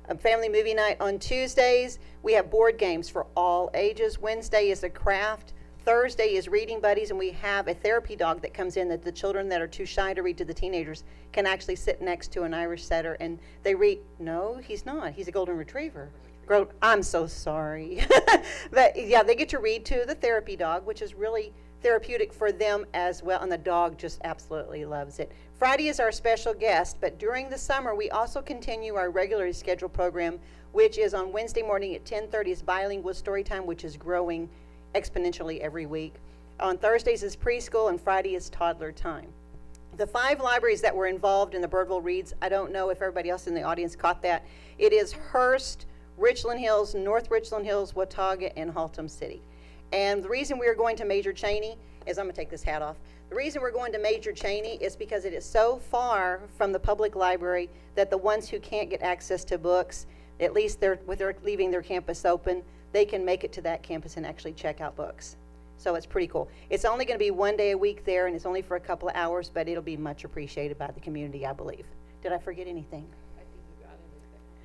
A family movie night on Tuesdays. We have board games for all ages. Wednesday is a craft. Thursday is reading buddies, and we have a therapy dog that comes in that the children that are too shy to read to the teenagers can actually sit next to an Irish setter and they read. No, he's not. He's a golden retriever. I'm so sorry. But yeah, they get to read to the therapy dog, which is really therapeutic for them as well, and the dog just absolutely loves it. Friday is our special guest, but during the summer we also continue our regularly scheduled program, which is on Wednesday morning at 10:30 is bilingual story time, which is growing exponentially every week. On Thursdays is preschool, and Friday is toddler time. The 5 libraries that were involved in the Birdville Reads, I don't know if everybody else in the audience caught that. It is Hearst, Richland Hills, North Richland Hills, Watauga, and Haltom City. And the reason we are going to Major Cheney is, I'm going to take this hat off. The reason we're going to Major Cheney is because it is so far from the public library that the ones who can't get access to books, at least they're leaving their campus open, they can make it to that campus and actually check out books. So it's pretty cool. It's only going to be 1 day a week there, and it's only for a couple of hours, but it'll be much appreciated by the community, I believe. Did I forget anything?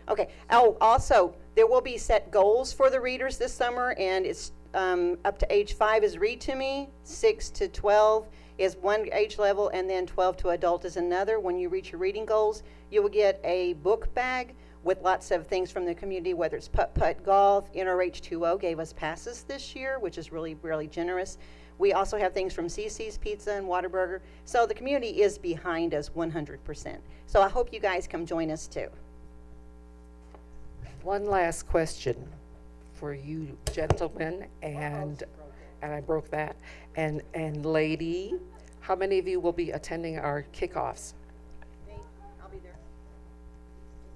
Okay. Oh, also, there will be set goals for the readers this summer, and it's up to age 5 is Read to Me, 6 to 12 is one age level, and then 12 to adult is another. When you reach your reading goals, you will get a book bag with lots of things from the community, whether it's putt-putt golf. NRH2O gave us passes this year, which is really, really generous. We also have things from CC's Pizza and Whataburger. So the community is behind us 100%. So I hope you guys come join us too. One last question for you gentlemen, and I broke that, and lady, how many of you will be attending our kickoffs? I'll be there.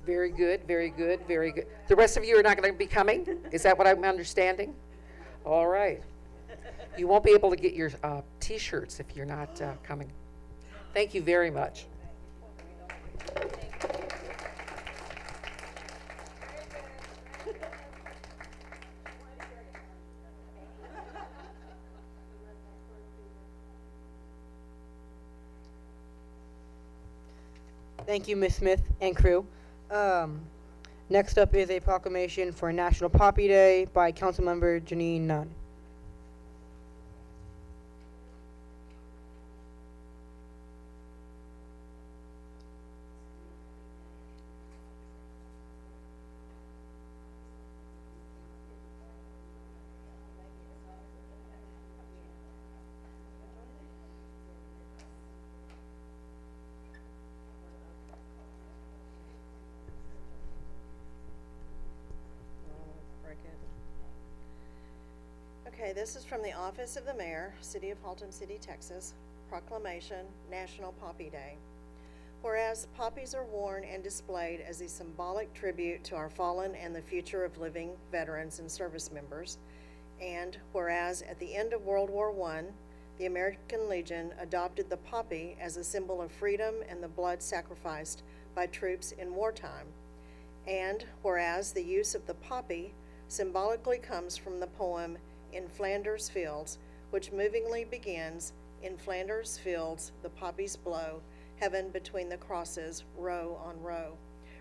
Very good, very good, very good. The rest of you are not going to be coming? Is that what I'm understanding? All right. You won't be able to get your T-shirts if you're not coming. Thank you very much. Thank you, Ms. Smith and crew. Next up is a proclamation for National Poppy Day by Councilmember Janine Nunn. Okay, this is from the Office of the Mayor, City of Haltom City, Texas. Proclamation, National Poppy Day. Whereas poppies are worn and displayed as a symbolic tribute to our fallen and the future of living veterans and service members, and whereas at the end of World War I, the American Legion adopted the poppy as a symbol of freedom and the blood sacrificed by troops in wartime, and whereas the use of the poppy symbolically comes from the poem In Flanders Fields, which movingly begins, "In Flanders fields the poppies blow, heaven between the crosses, row on row,"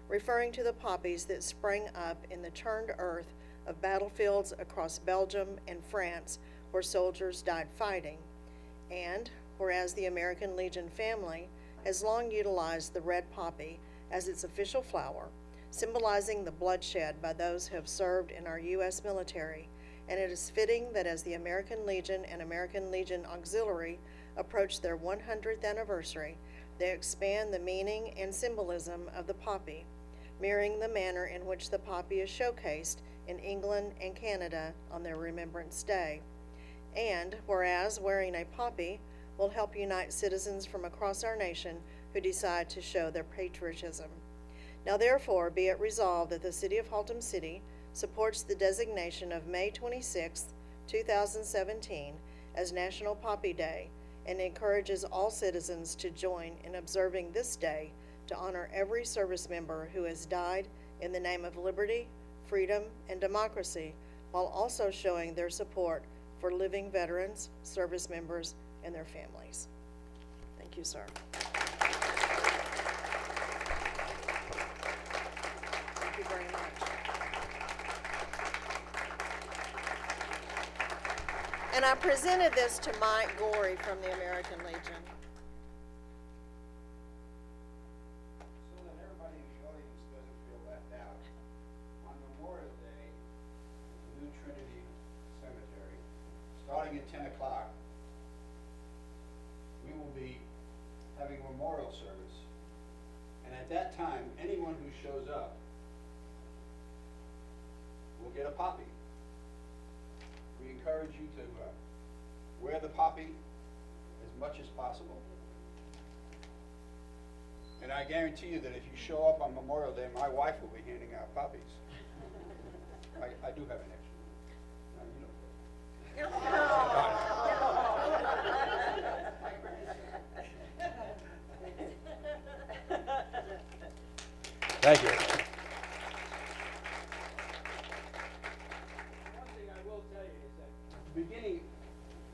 referring to the poppies that sprang up in the turned earth of battlefields across Belgium and France where soldiers died fighting. And whereas the American Legion family has long utilized the red poppy as its official flower, symbolizing the bloodshed by those who have served in our U.S. military, and it is fitting that as the American Legion and American Legion Auxiliary approach their 100th anniversary, they expand the meaning and symbolism of the poppy, mirroring the manner in which the poppy is showcased in England and Canada on their Remembrance Day. And whereas wearing a poppy will help unite citizens from across our nation who decide to show their patriotism. Now therefore be it resolved that the City of Haltom City supports the designation of May 26, 2017 as National Poppy Day and encourages all citizens to join in observing this day to honor every service member who has died in the name of liberty, freedom, and democracy, while also showing their support for living veterans, service members, and their families. Thank you, sir. you very much. And I presented this to Mike Gorey from the American Legion. So that everybody in the audience doesn't feel left out, on Memorial Day, at the New Trinity Cemetery, starting at 10 o'clock, we will be having a memorial service. And at that time, anyone who shows up will get a poppy. We encourage you to wear the poppy as much as possible. And I guarantee you that if you show up on Memorial Day, my wife will be handing out poppies. I do have an extra one. Now, you know. Thank you. One thing I will tell you is that the beginning,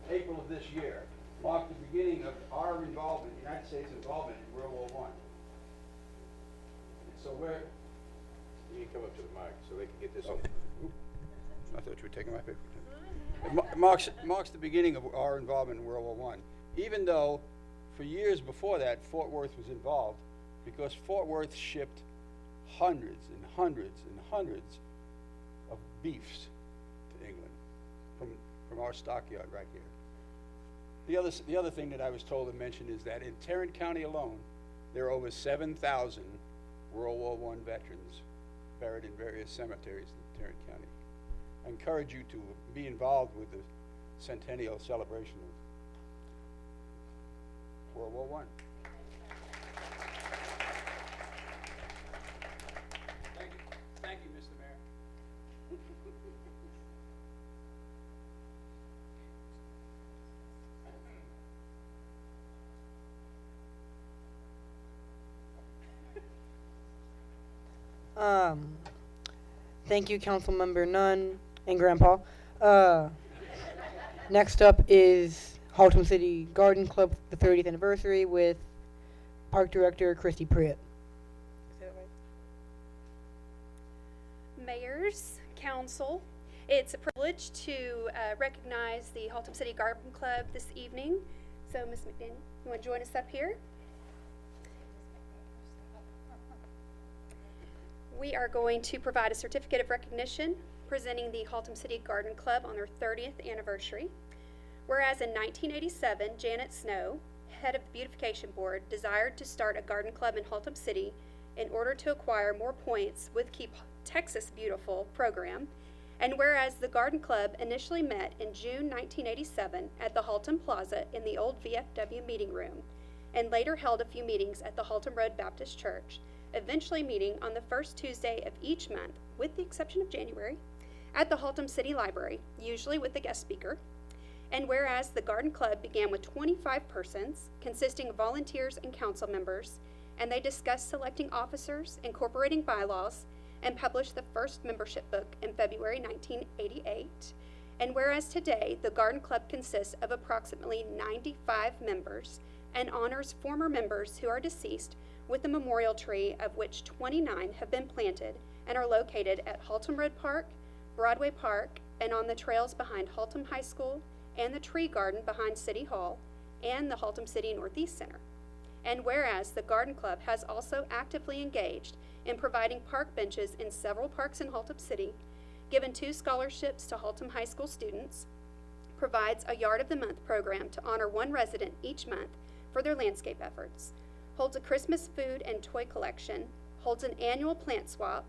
April of this year, marked the beginning of our involvement, United States involvement in World War I. And so you can come up to the mic so they can get this. I thought you were taking my paper. It marks the beginning of our involvement in World War I. Even though for years before that, Fort Worth was involved, because Fort Worth shipped hundreds and hundreds and hundreds of beefs to England from our stockyard right here. The other thing that I was told to mention is that in Tarrant County alone, there are over 7,000 World War I veterans buried in various cemeteries in Tarrant County. I encourage you to be involved with the centennial celebration of World War I. Thank you, Mr. Mayor. Thank you, Councilmember Nunn and Grandpa. Next up is Haltom City Garden Club, the 30th anniversary with Park Director Christy Pritt. Mayors, Council, it's a privilege to recognize the Haltom City Garden Club this evening. So, Ms. McDaniel, you want to join us up here? We are going to provide a certificate of recognition presenting the Haltom City Garden Club on their 30th anniversary. Whereas in 1987, Janet Snow, head of the Beautification Board, desired to start a garden club in Haltom City in order to acquire more points with Keep Texas Beautiful program. And whereas the garden club initially met in June 1987 at the Haltom Plaza in the old VFW meeting room, and later held a few meetings at the Haltom Road Baptist Church, eventually meeting on the first Tuesday of each month, with the exception of January, at the Haltom City Library, usually with a guest speaker. And whereas the garden club began with 25 persons, consisting of volunteers and council members, and they discussed selecting officers, incorporating bylaws, and published the first membership book in February 1988. And whereas today the garden club consists of approximately 95 members and honors former members who are deceased with a memorial tree, of which 29 have been planted and are located at Haltom Road Park, Broadway Park, and on the trails behind Haltom High School, and the tree garden behind City Hall, and the Haltom City Northeast Center. And whereas the garden club has also actively engaged in providing park benches in several parks in Haltom City, given 2 scholarships to Haltom High School students, provides a Yard of the Month program to honor 1 resident each month for their landscape efforts, holds a Christmas food and toy collection, holds an annual plant swap,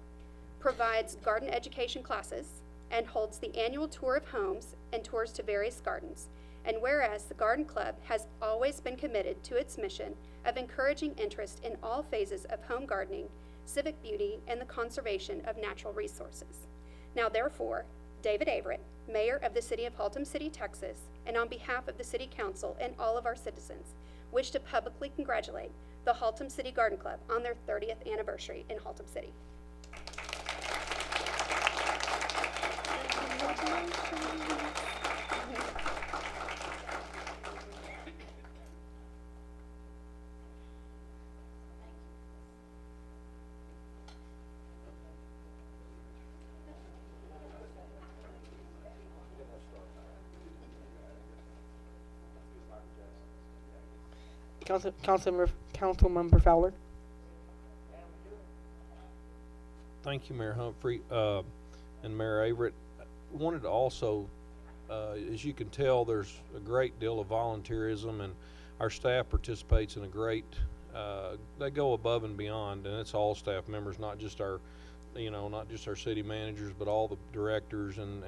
provides garden education classes, and holds the annual tour of homes and tours to various gardens. And whereas the garden club has always been committed to its mission of encouraging interest in all phases of home gardening, civic beauty, and the conservation of natural resources. Now therefore, David Averett, Mayor of the City of Haltom City, Texas, and on behalf of the City Council and all of our citizens, wish to publicly congratulate the Haltom City Garden Club on their 30th anniversary in Haltom City. Councilmember Fowler. Thank you, Mayor Humphrey, and Mayor Averett. Wanted to also, as you can tell, there's a great deal of volunteerism, and our staff participates in a great, they go above and beyond, and it's all staff members, not just our, not just our city managers, but all the directors and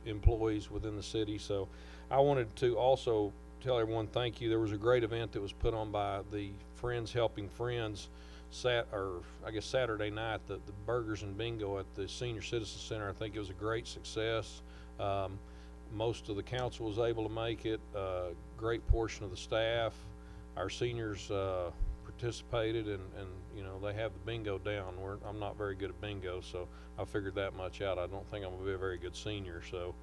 employees within the city. So I wanted to also tell everyone thank you. There was a great event that was put on by the Friends Helping Friends Saturday night, the burgers and bingo at the Senior Citizen Center. I think it was a great success. Most of the council was able to make it. Great portion of the staff, our seniors participated, and they have the bingo down. I'm not very good at bingo, so I figured that much out. I don't think I'm gonna be a very good senior. So,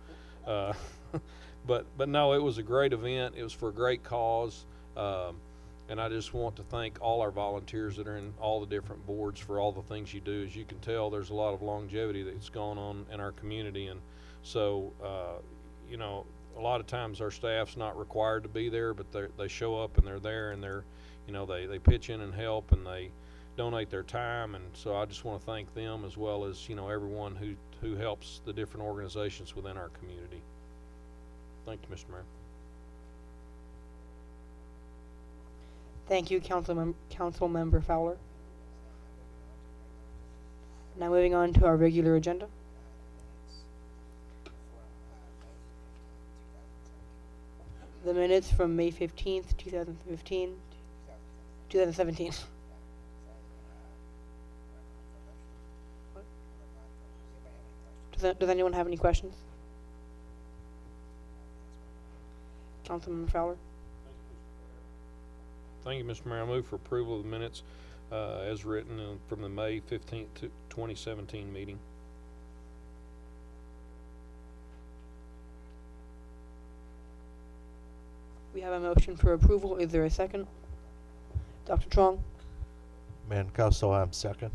but no, it was a great event. It was for a great cause. And I just want to thank all our volunteers that are in all the different boards for all the things you do. As you can tell, there's a lot of longevity that's going on in our community. And so, a lot of times our staff's not required to be there, but they show up and they're there, and they pitch in and help, and they donate their time. And so I just want to thank them, as well as, everyone who helps the different organizations within our community. Thank you, Mr. Mayor. Thank you, Councilmember Fowler. Now moving on to our regular agenda. The minutes from May 15th, 2017. Does anyone have any questions? Councilmember Fowler. Thank you, Mr. Mayor. I move for approval of the minutes as written from the May 15th, 2017 meeting. We have a motion for approval. Is there a second? Dr. Trong? Mayor and Council, I'm second.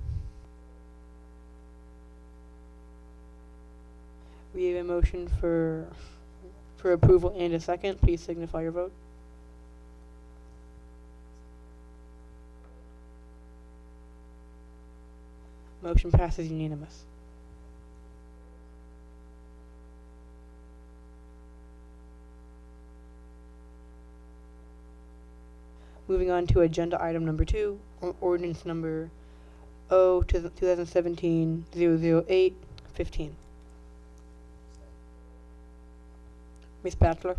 We have a motion for approval and a second. Please signify your vote. Motion passes unanimous. Moving on to agenda item number 2, ordinance number 2017-008-15. Ms. Batchelor.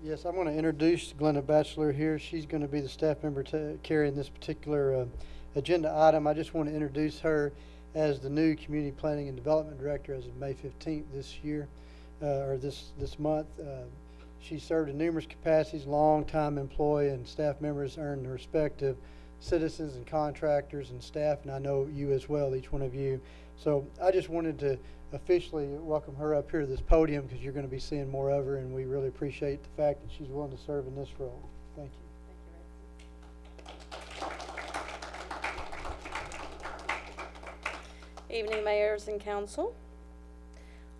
Yes, I'm going to introduce Glenda Batchelor here. She's going to be the staff member carrying this particular agenda item. I just want to introduce her as the new Community Planning and Development Director as of May 15th this year, or this month. She served in numerous capacities, long-time employee, and staff members earned the respect of citizens and contractors and staff, and I know you as well, each one of you. So I just wanted to officially welcome her up here to this podium, because you're going to be seeing more of her, and we really appreciate the fact that she's willing to serve in this role. Thank you. Evening, mayors and council.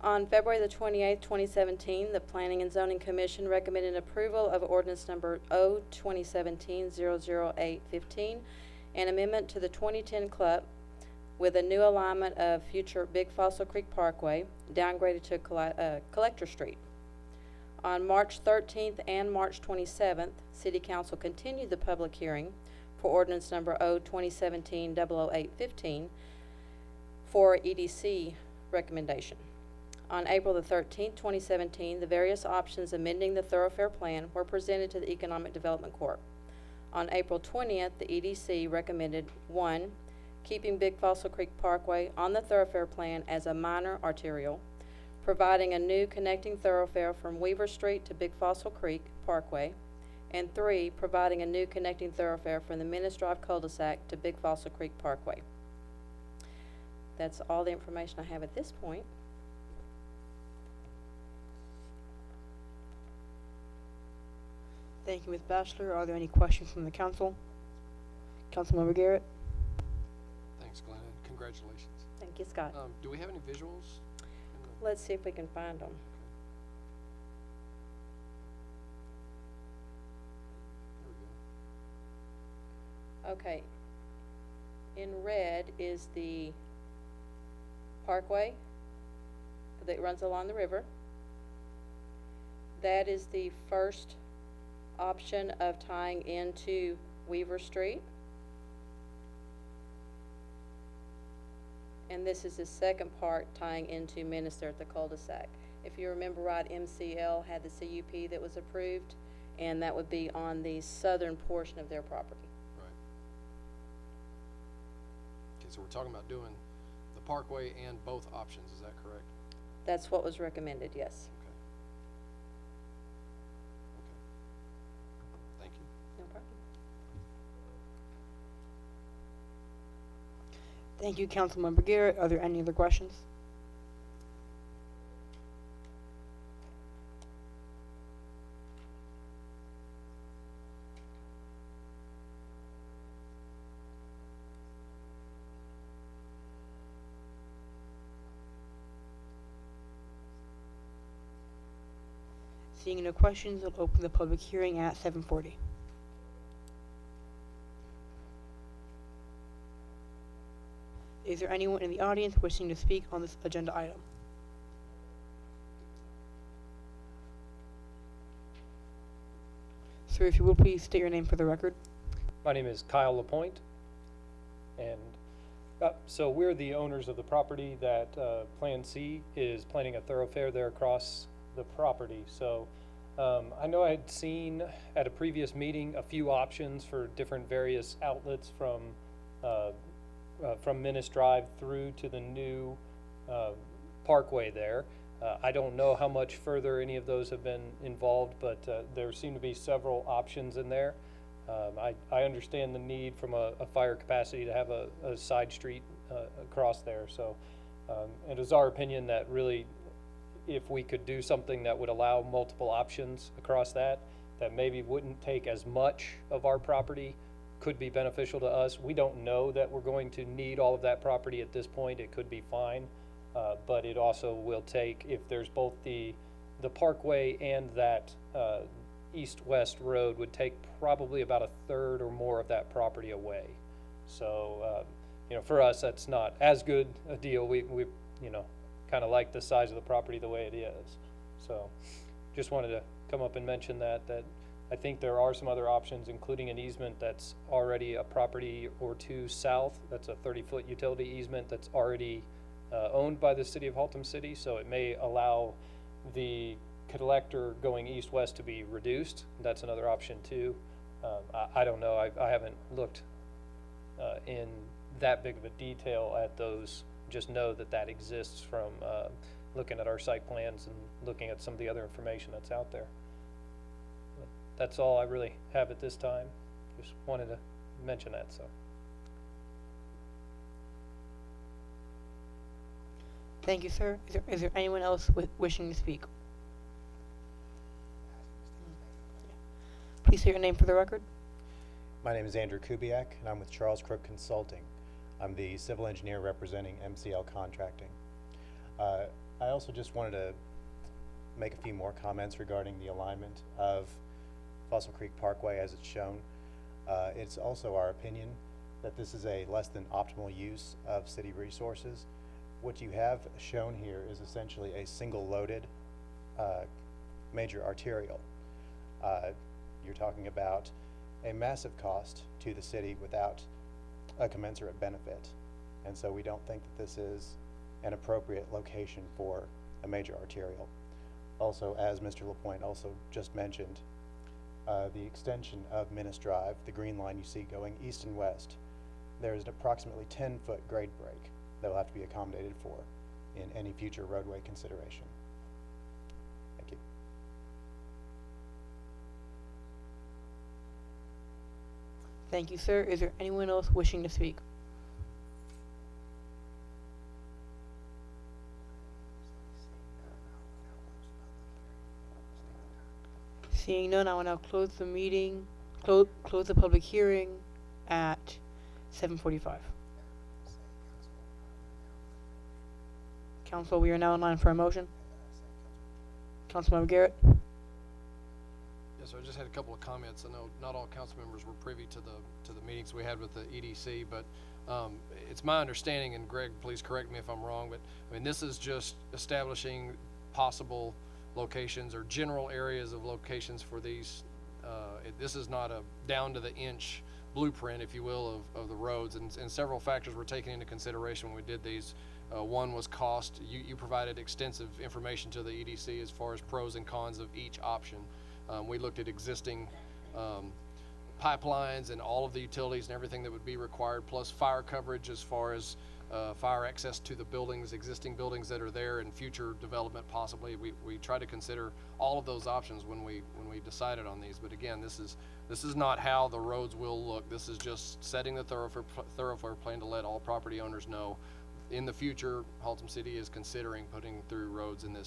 On February the 28th, 2017, the Planning and Zoning Commission recommended approval of ordinance number 2017-008-15, an amendment to the 2010 club with a new alignment of future Big Fossil Creek Parkway, downgraded to Collector Street. On March 13th and March 27th, City Council continued the public hearing for ordinance number 2017-008-15 for EDC recommendation. On April the 13th, 2017, the various options amending the thoroughfare plan were presented to the Economic Development Corp. On April 20th, the EDC recommended 1, keeping Big Fossil Creek Parkway on the thoroughfare plan as a minor arterial, providing a new connecting thoroughfare from Weaver Street to Big Fossil Creek Parkway, and 3, providing a new connecting thoroughfare from the Menace Drive cul-de-sac to Big Fossil Creek Parkway. That's all the information I have at this point. Thank you, Ms. Batchelor. Are there any questions from the council? Councilmember Garrett? Thanks, Glenn, and congratulations. Thank you, Scott. Do we have any visuals? Let's see if we can find them. Here we go. Okay. In red is the parkway that runs along the river. That is the first option of tying into Weaver Street. And this is the second part tying into Minister at the cul-de-sac. If you remember right, MCL had the CUP that was approved, and that would be on the southern portion of their property. Right. Okay, so we're talking about doing the parkway and both options, is that correct? That's what was recommended, yes. Okay. Okay. Thank you. No problem. Thank you, Councilmember Garrett. Are there any other questions? Seeing no questions, I'll open the public hearing at 7:40. Is there anyone in the audience wishing to speak on this agenda item? Sir, if you will please state your name for the record. My name is Kyle LaPointe, and so we're the owners of the property that Plan C is planning a thoroughfare there across the property. So I know I had seen at a previous meeting a few options for different various outlets from Minnis Drive through to the new parkway there. I don't know how much further any of those have been involved, but there seem to be several options in there. I understand the need from a fire capacity to have a side street across there. So it is our opinion that really if we could do something that would allow multiple options across that maybe wouldn't take as much of our property, could be beneficial to us. We don't know that we're going to need all of that property at this point. It could be fine, but it also will take, if there's both the parkway and that east-west road, would take probably about a third or more of that property away. So, you know, for us, that's not as good a deal. We you know, kind of like the size of the property the way it is. So just wanted to come up and mention that I think there are some other options, including an easement that's already a property or two south. That's a 30-foot utility easement that's already owned by the city of Haltom City. So it may allow the collector going east-west to be reduced. That's another option too. I don't know. I haven't looked in that big of a detail at those. Just know that that exists from looking at our site plans and looking at some of the other information that's out there. But that's all I really have at this time. Just wanted to mention that. So. Thank you, sir. Is there anyone else wishing to speak? Please state your name for the record. My name is Andrew Kubiak, and I'm with Charles Crook Consulting. I'm the civil engineer representing MCL Contracting. I also just wanted to make a few more comments regarding the alignment of Fossil Creek Parkway as it's shown. It's also our opinion that this is a less than optimal use of city resources. What you have shown here is essentially a single loaded major arterial. You're talking about a massive cost to the city without a commensurate benefit. And so we don't think that this is an appropriate location for a major arterial. Also, as Mr. LaPointe also just mentioned, the extension of Minnis Drive, the green line you see going east and west, there's an approximately 10-foot grade break that will have to be accommodated for in any future roadway consideration. Thank you. Thank you, sir. Is there anyone else wishing to speak? Seeing none, I will now close the meeting, close the public hearing at 7:45. Council, we are now in line for a motion. Councilmember Garrett. Yes, Yes, sir. I just had a couple of comments. I know not all council members were privy to the meetings we had with the EDC, but it's my understanding, and Greg, please correct me if I'm wrong, but I mean, this is just establishing possible locations or general areas of locations for these. This is not a down to the inch blueprint, if you will, of the roads, and several factors were taken into consideration when we did these. One was cost. You provided extensive information to the EDC as far as pros and cons of each option. We looked at existing pipelines and all of the utilities and everything that would be required, plus fire coverage as far as fire access to the buildings, existing buildings that are there, and future development possibly. We tried to consider all of those options when we decided on these. But again, this is not how the roads will look. This is just setting the thoroughfare plan to let all property owners know in the future Haltom City is considering putting through roads in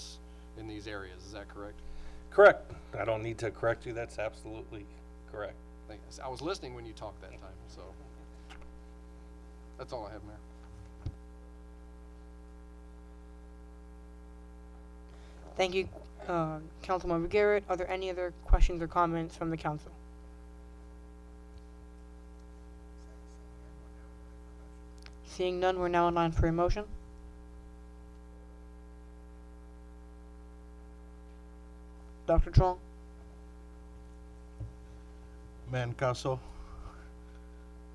these areas. Is that correct? Correct. I don't need to correct you. That's absolutely correct. Thanks. I was listening when you talked that time, so that's all I have, Mayor. Thank you, Councilmember Garrett. Are there any other questions or comments from the council? Seeing none, we're now in line for a motion. Dr. Trong? Mayor and Council,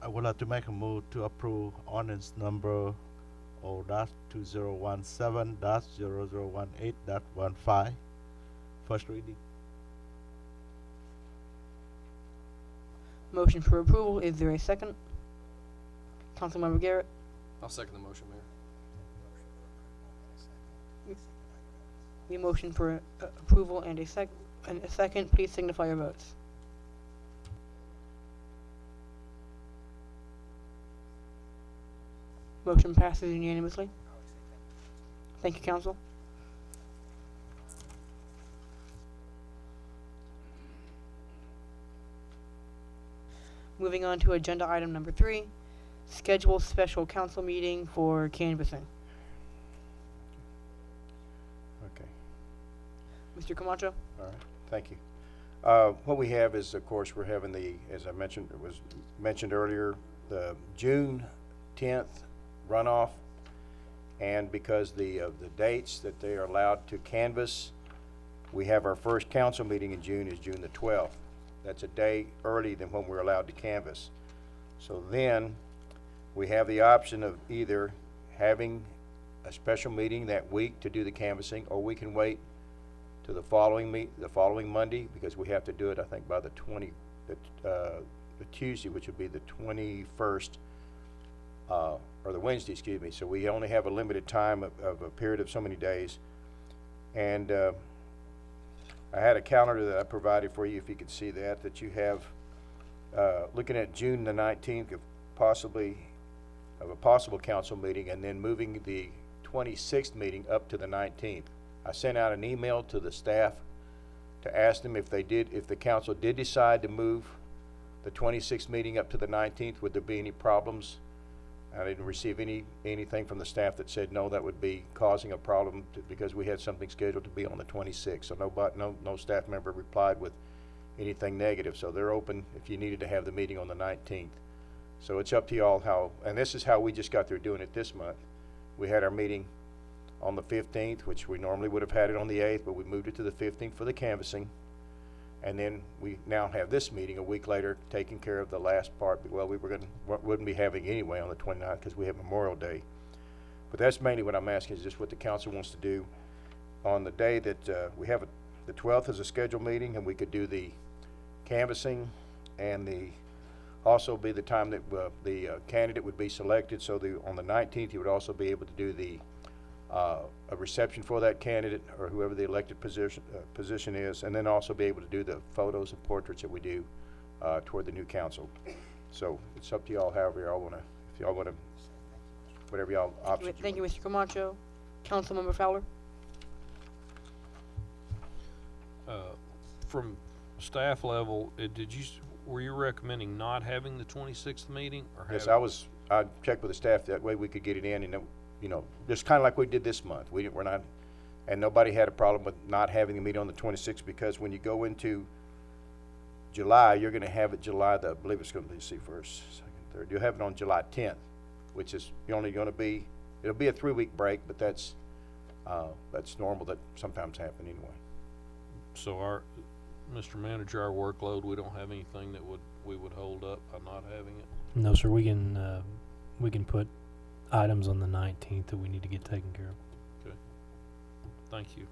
I would like to make a move to approve ordinance number O-2017-0018.15, first reading. Motion for approval. Is there a second? Councilmember Garrett? I'll second the motion, Mayor. The motion for approval and a second. Please signify your votes. Motion passes unanimously. Thank you, council. Moving on to agenda item number 3, schedule special council meeting for canvassing. Okay. Mr. Camacho? All right, thank you. What we have is, of course, we're having as I mentioned, it was mentioned earlier, the June 10th runoff, and because the dates that they are allowed to canvass, we have our first council meeting in June is June the 12th. That's a day early than when we're allowed to canvass. So then we have the option of either having a special meeting that week to do the canvassing, or we can wait to the following Monday, because we have to do it, I think, by the Tuesday, which would be the 21st, or the Wednesday, excuse me. So we only have a limited time of a period of so many days. And I had a calendar that I provided for you, if you could see that you have, looking at June the 19th of a possible council meeting, and then moving the 26th meeting up to the 19th. I sent out an email to the staff to ask them if the council did decide to move the 26th meeting up to the 19th, would there be any problems? I didn't receive anything from the staff that said no, that would be causing a problem because we had something scheduled to be on the 26th. So no staff member replied with anything negative. So they're open if you needed to have the meeting on the 19th. So it's up to y'all how, and this is how we just got through doing it this month. We had our meeting on the 15th, which we normally would have had it on the 8th, but we moved it to the 15th for the canvassing. And then we now have this meeting a week later, taking care of the last part. Well, wouldn't be having anyway on the 29th because we have Memorial Day. But that's mainly what I'm asking, is just what the council wants to do on the day that we have the 12th is a scheduled meeting, and we could do the canvassing, and also be the time that the candidate would be selected. So on the 19th, you would also be able to do a reception for that candidate or whoever the elected position is, and then also be able to do the photos and portraits that we do toward the new council. So it's up to y'all, however y'all want to, if y'all want to, whatever y'all options. Thank you, Mr. Camacho. Councilmember Fowler? From staff level, were you recommending not having the 26th meeting? Or yes, I checked with the staff, that way we could get it in, and just kind of like we did this month. We're not, and nobody had a problem with not having the meeting on the 26th, because when you go into July, you're gonna have it July, I believe it's gonna be, see, first, second, third, you'll have it on July 10th, which is only gonna be, it'll be a 3-week break, but that's normal, that sometimes happen anyway. So Mr. Manager, our workload, we don't have anything that we would hold up by not having it? No, sir, we can put items on the 19th that we need to get taken care of. Okay. Thank you.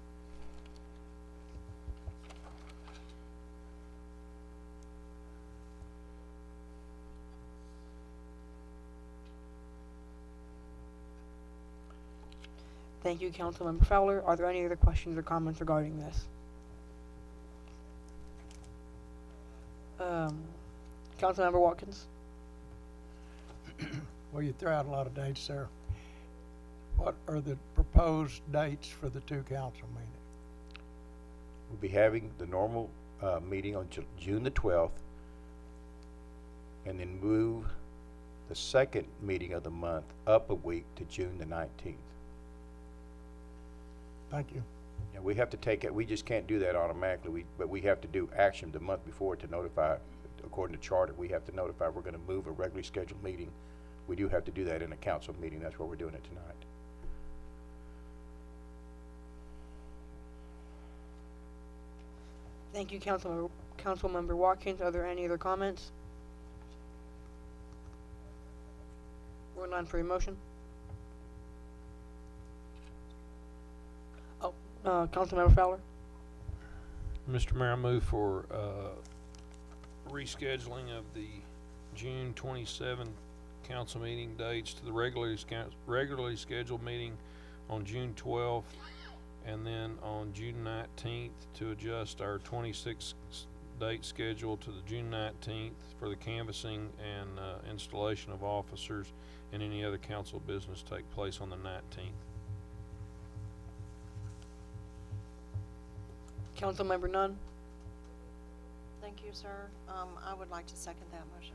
Thank you, Councilmember Fowler. Are there any other questions or comments regarding this? Councilmember Watkins? Well, you throw out a lot of dates, sir. What are the proposed dates for the 2 council meetings? We'll be having the normal meeting on June the 12th, and then move the second meeting of the month up a week to June the 19th. Thank you. Yeah, we have to take it, we just can't do that automatically, but we have to do action the month before to notify, according to charter, we have to notify we're gonna move a regularly scheduled meeting. We do have to do that in a council meeting, that's why we're doing it tonight. Thank you, Councilmember Watkins. Are there any other comments? We're on for a motion. Councilmember Fowler? Mr. Mayor, I move for rescheduling of the June 27 council meeting dates to the regularly scheduled meeting on June 12th, and then on June 19th to adjust our 26th date schedule to the June 19th for the canvassing and installation of officers, and any other council business take place on the 19th. Councilmember Nunn? Thank you, sir. I would like to second that motion.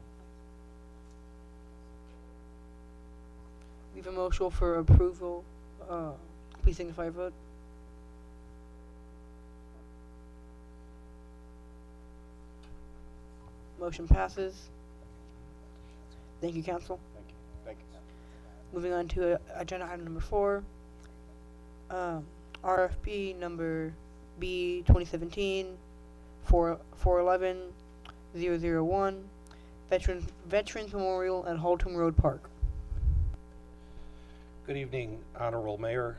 We have a motion for approval. Please signify your vote. Motion passes. Thank you, Council. Thank you. Thank you. Moving on to agenda item number 4. RFP number B 2017-411-001, Veterans Memorial at Haltom Road Park. Good evening, Honorable Mayor,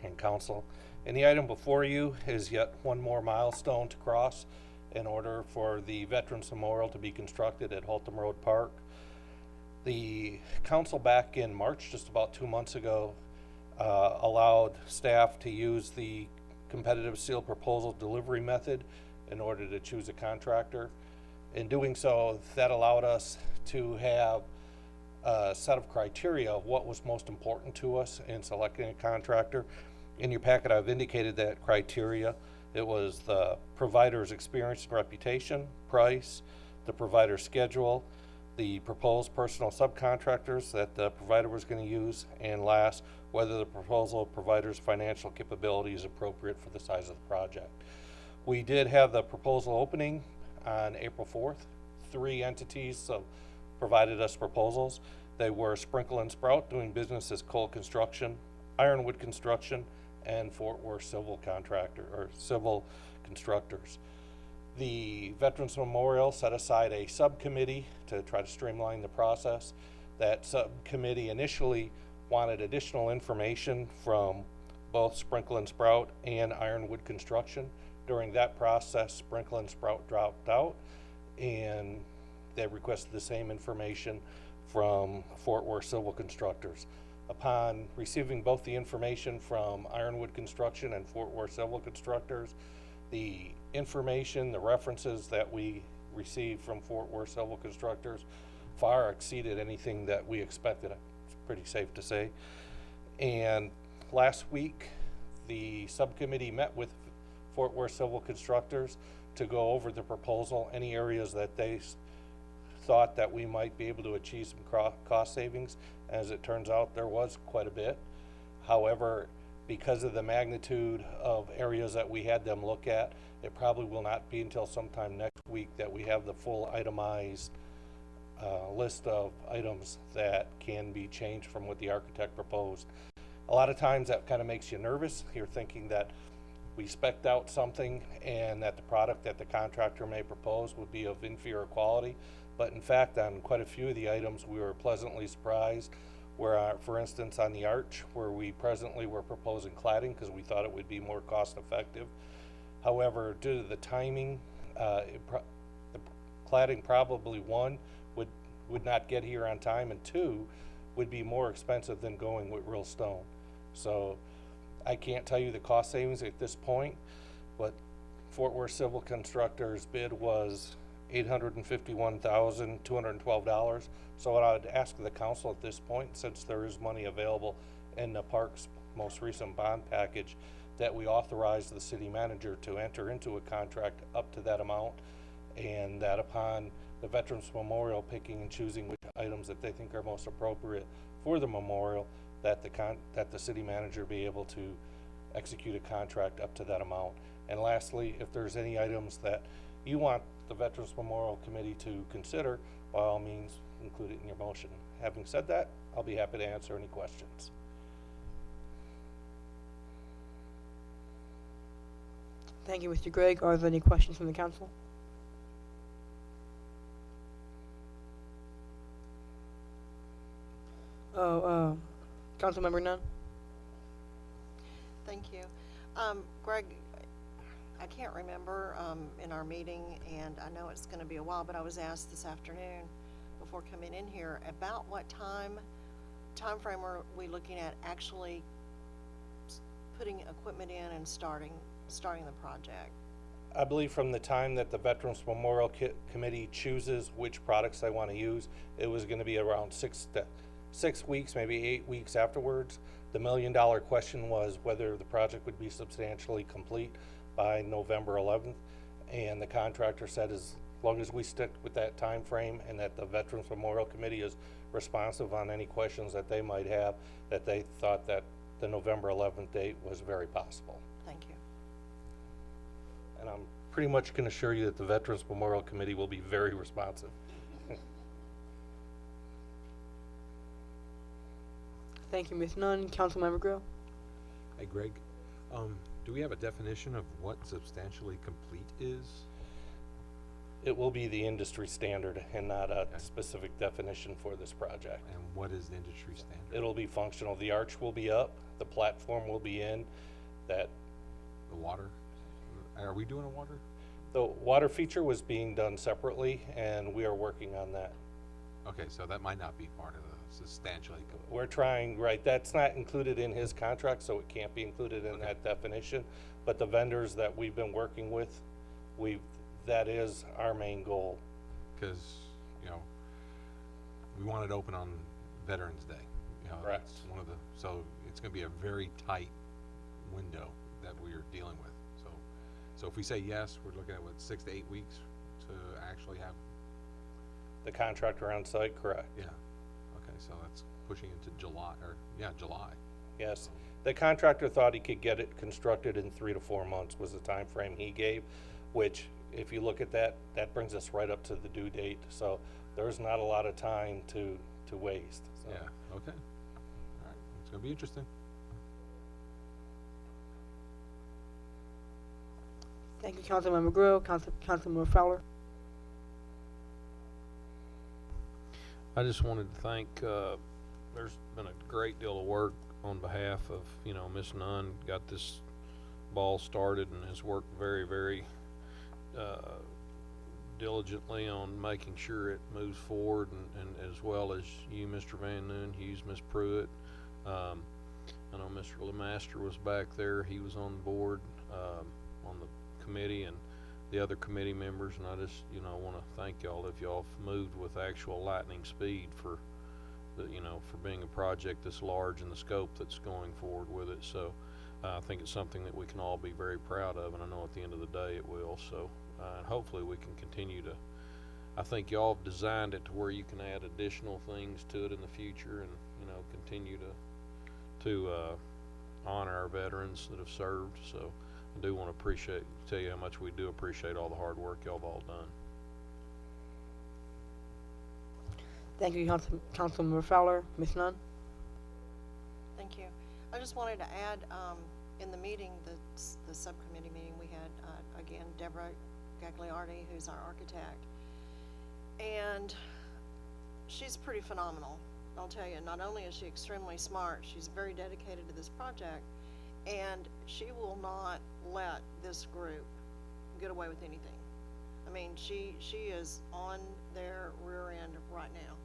and Council. And the item before you is yet one more milestone to cross in order for the Veterans Memorial to be constructed at Haltom Road Park. The council back in March, just about 2 months ago, allowed staff to use the competitive sealed proposal delivery method in order to choose a contractor. In doing so, that allowed us to have a set of criteria of what was most important to us in selecting a contractor. In your packet, I've indicated that criteria. It was the provider's experience and reputation, price, the provider's schedule, the proposed personal subcontractors that the provider was going to use, and last, whether the proposal provider's financial capability is appropriate for the size of the project. We did have the proposal opening on April 4th. 3 entities provided us proposals. They were Sprinkle and Sprout, doing business as Cole Construction, Ironwood Construction, and Fort Worth Civil Constructors. The Veterans Memorial set aside a subcommittee to try to streamline the process. That subcommittee initially wanted additional information from both Sprinkle and Sprout and Ironwood Construction. During that process, Sprinkle and Sprout dropped out, and they requested the same information from Fort Worth Civil Constructors. Upon receiving both the information from Ironwood Construction and Fort Worth Civil Constructors, the information, the references that we received from Fort Worth Civil Constructors far exceeded anything that we expected. It's pretty safe to say. And last week, the subcommittee met with Fort Worth Civil Constructors to go over the proposal, any areas that they thought that we might be able to achieve some cost savings. As it turns out, there was quite a bit. However, because of the magnitude of areas that we had them look at, it probably will not be until sometime next week that we have the full itemized list of items that can be changed from what the architect proposed. A lot of times that kind of makes you nervous. You're thinking that we spec'd out something and that the product that the contractor may propose would be of inferior quality. But in fact, on quite a few of the items, we were pleasantly surprised. Where, for instance, on the arch, where we presently were proposing cladding because we thought it would be more cost effective. However, due to the timing, the cladding probably, one, would not get here on time, and two, would be more expensive than going with real stone. So I can't tell you the cost savings at this point, but Fort Worth Civil Constructor's bid was $851,212. So what I would ask the council at this point, since there is money available in the park's most recent bond package, that we authorize the city manager to enter into a contract up to that amount, and that upon the Veterans Memorial picking and choosing which items that they think are most appropriate for the memorial, that the city manager be able to execute a contract up to that amount. And lastly, if there's any items that you want the Veterans Memorial Committee to consider, by all means, include it in your motion. Having said that, I'll be happy to answer any questions. Thank you, Mr. Gregg. Are there any questions from the council? Councilmember Nunn? Thank you. Greg, I can't remember in our meeting, and I know it's going to be a while, but I was asked this afternoon before coming in here about what time frame are we looking at actually putting equipment in and starting the project. I believe from the time that the Veterans Memorial Committee chooses which products they want to use, it was going to be around 6 weeks, maybe 8 weeks afterwards. The $1 million question was whether the project would be substantially complete by November 11th, and the contractor said as long as we stick with that time frame and that the Veterans Memorial Committee is responsive on any questions that they might have, that they thought that the November 11th date was very possible. Thank you. And I'm pretty much can assure you that the Veterans Memorial Committee will be very responsive. Thank you, Ms. Nunn. Councilmember Grill? Hey, Greg, do we have a definition of what substantially complete is? It will be the industry standard and not a specific definition for this project. And what is the industry standard? It'll be functional. The arch will be up, the platform will be in, that. The water? Are we doing a water? The water feature was being done separately, and we are working on that. Okay, so that might not be part of the substantially complete. We're trying, right, that's not included in his contract, so it can't be included in that definition. But the vendors that we've been working with, that is our main goal. Because, you know, we want it open on Veterans Day. You know, Correct. that's one of the, so it's going to be a very tight window that we're dealing with. So if we say yes, we're looking at what, 6 to 8 weeks to actually have The contractor on site, correct. Yeah. Okay, so that's pushing into July, July. Yes. The contractor thought he could get it constructed in 3 to 4 months was the time frame he gave, which if you look at that, that brings us right up to the due date. So there's not a lot of time to waste. So. Yeah, okay. All right, it's gonna be interesting. Thank you, Councilmember Grill. Councilmember Fowler? I just wanted to thank, there's been a great deal of work on behalf of, Ms. Nunn, got this ball started and has worked very, very diligently on making sure it moves forward, and as well as you, Mr. Van Noon, Hughes, Ms. Pruitt. I know Mr. LeMaster was back there. He was on the board, on the committee, and the other committee members, and I just want to thank y'all if y'all have moved with actual lightning speed for the for being a project this large and the scope that's going forward with it. So I think it's something that we can all be very proud of, and I know at the end of the day it will. So and hopefully we can continue to, I think y'all have designed it to where you can add additional things to it in the future, and continue to honor our veterans that have served. So I do want to tell you how much we do appreciate all the hard work y'all have all done. Thank you, Councilmember Fowler. Ms. Nunn? Thank you. I just wanted to add, in the meeting, the subcommittee meeting, we had, again, Deborah Gagliardi, who's our architect. And she's pretty phenomenal, I'll tell you. Not only is she extremely smart, she's very dedicated to this project, and she will not let this group get away with anything. I mean, she is on their rear end right now.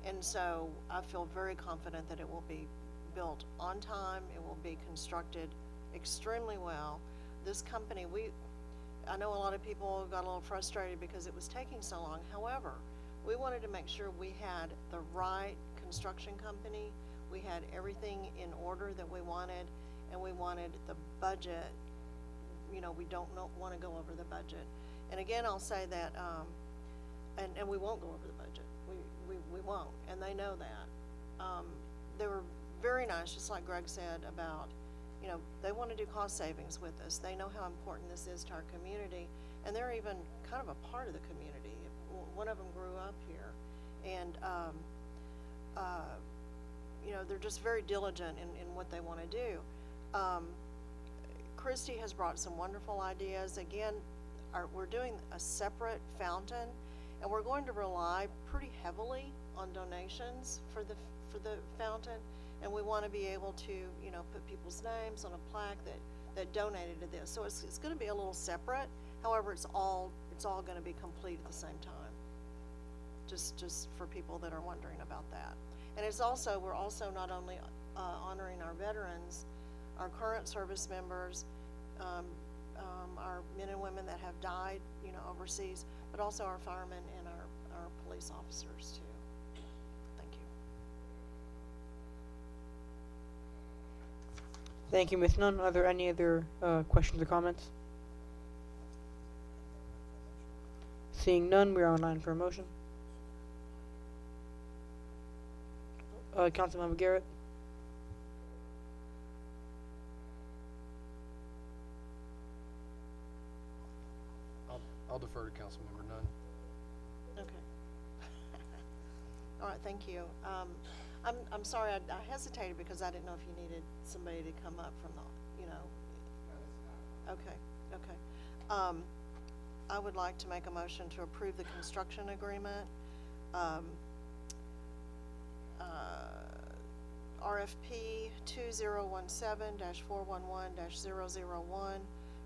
And so I feel very confident that it will be built on time. It will be constructed extremely well. This company, I know a lot of people got a little frustrated because it was taking so long. However, we wanted to make sure we had the right construction company. We had everything in order that we wanted, and we wanted the budget. You know, we don't want to go over the budget. And again, I'll say that, and we won't go over the budget. We won't, and they know that. They were very nice, just like Greg said about, you know, they want to do cost savings with us. They know how important this is to our community, and they're even kind of a part of the community. One of them grew up here, and you know, they're just very diligent in what they want to do. Christy has brought some wonderful ideas. Again, we're doing a separate fountain, and we're going to rely pretty heavily on donations for the fountain, and we want to be able to, you know, put people's names on a plaque that donated to this. So it's going to be a little separate. However, it's all going to be complete at the same time. Just for people that are wondering about that. And we're also not only honoring our veterans, our current service members, our men and women that have died, you know, overseas, but also our firemen and our police officers too. Thank you. Thank you, Ms. Nunn. Are there any other questions or comments? Seeing none, we are online for a motion. Councilmember Garrett. I'll defer to Councilmember Nunn. Okay. All right, thank you. I'm sorry, I hesitated because I didn't know if you needed somebody to come up from the, you know. Okay. I would like to make a motion to approve the construction agreement. RFP 2017-411-001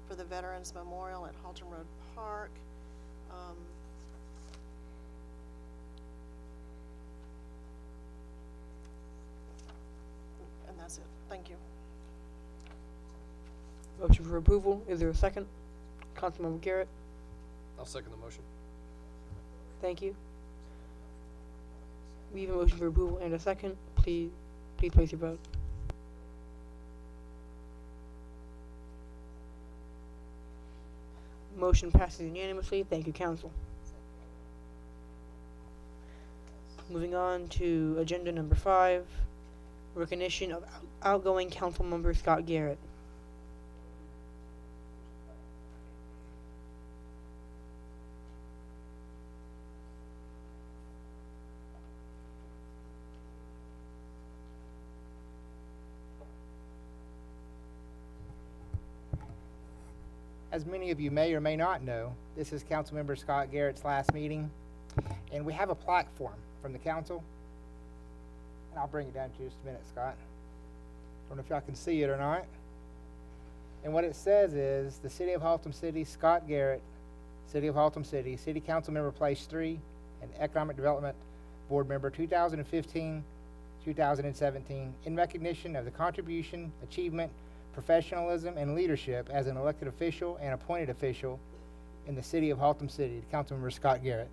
for the Veterans Memorial at Haltom Road Park. And that's it. Thank you. Motion for approval. Is there a second? Councilmember Garrett. I'll second the motion. Thank you. We have a motion for approval and a second. Please place your vote. Motion passes unanimously. Thank you, Council. Moving on to agenda number 5, recognition of outgoing council member Scott Garrett. As many of you may or may not know, this is Councilmember Scott Garrett's last meeting, and we have a plaque for him from the council. And I'll bring it down to you in just a minute, Scott. Don't know if y'all can see it or not. And what it says is, the City of Haltom City, Scott Garrett, City of Haltom City, City Council Member Place 3, and Economic Development Board Member 2015-2017, in recognition of the contribution, achievement, professionalism, and leadership as an elected official and appointed official in the City of Haltom City, Councilmember Scott Garrett.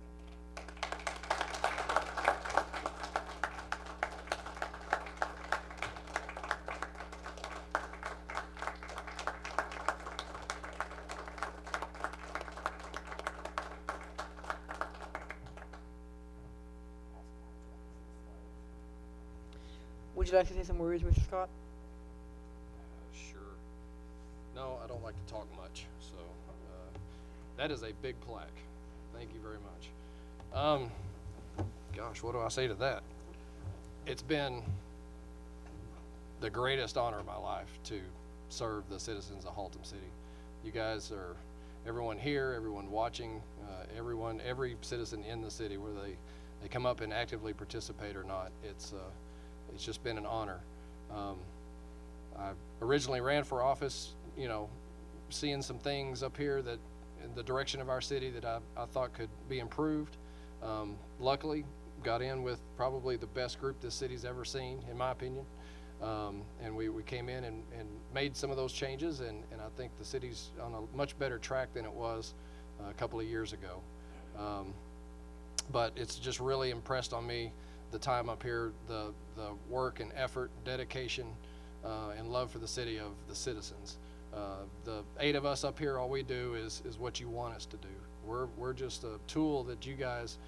Would you like to say some words, Mr. Scott? like to talk much. So that is a big plaque. Thank you very much. Gosh, what do I say to that? It's been the greatest honor of my life to serve the citizens of Haltom City. You guys are, everyone here, everyone watching, every citizen in the city, whether they come up and actively participate or not, it's just been an honor. I originally ran for office, you know, seeing some things up here that in the direction of our city that I thought could be improved. Luckily, got in with probably the best group this city's ever seen, in my opinion. And we came in and made some of those changes, and I think the city's on a much better track than it was a couple of years ago. But it's just really impressed on me the time up here, the work and effort, dedication, and love for the city of the citizens. The 8 of us up here, all we do is what you want us to do. We're just a tool that you guys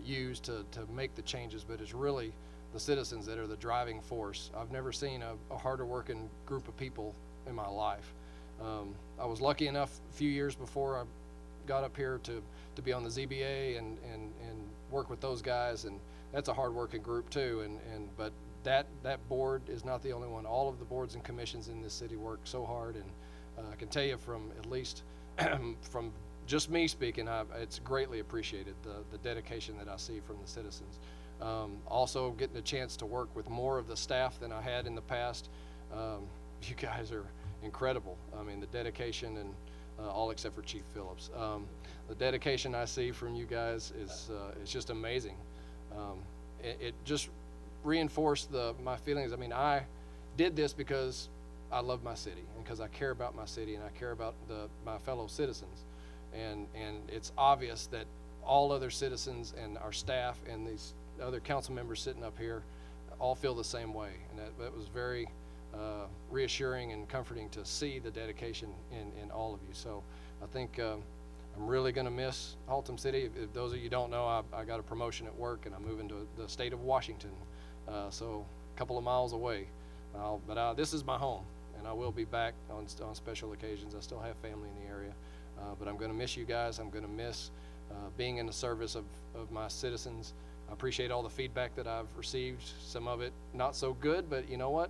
use to make the changes, but it's really the citizens that are the driving force. I've never seen a harder working group of people in my life. I was lucky enough a few years before I got up here to be on the ZBA and work with those guys, and that's a hard working group too. But that board is not the only one. All of the boards and commissions in this city work so hard, and I can tell you from at least from just me speaking, it's greatly appreciated, the dedication that I see from the citizens. Also getting a chance to work with more of the staff than I had in the past. You guys are incredible. I mean, the dedication, and all except for Chief Phillips. The dedication I see from you guys is just amazing. It just reinforced my feelings. I mean, I did this because I love my city, and because I care about my city, and I care about my fellow citizens. And it's obvious that all other citizens and our staff and these other council members sitting up here all feel the same way. And that was very reassuring and comforting to see the dedication in all of you. So I think I'm really going to miss Haltom City. If those of you don't know, I got a promotion at work, and I'm moving to the state of Washington, so a couple of miles away. But this is my home, and I will be back on special occasions. I still have family in the area. But I'm going to miss you guys. I'm going to miss being in the service of my citizens. I appreciate all the feedback that I've received. Some of it not so good, but you know what?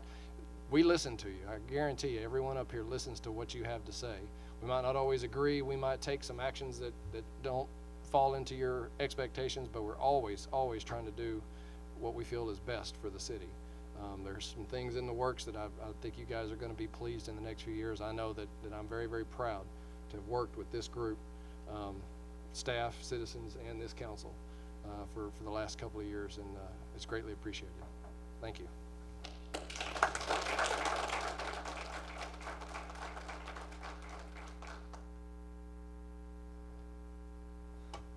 We listen to you. I guarantee you, everyone up here listens to what you have to say. We might not always agree. We might take some actions that don't fall into your expectations, but we're always trying to do what we feel is best for the city. There's some things in the works that I think you guys are going to be pleased in the next few years. I know that I'm very, very proud to have worked with this group, staff, citizens, and this council for the last couple of years, and it's greatly appreciated. Thank you.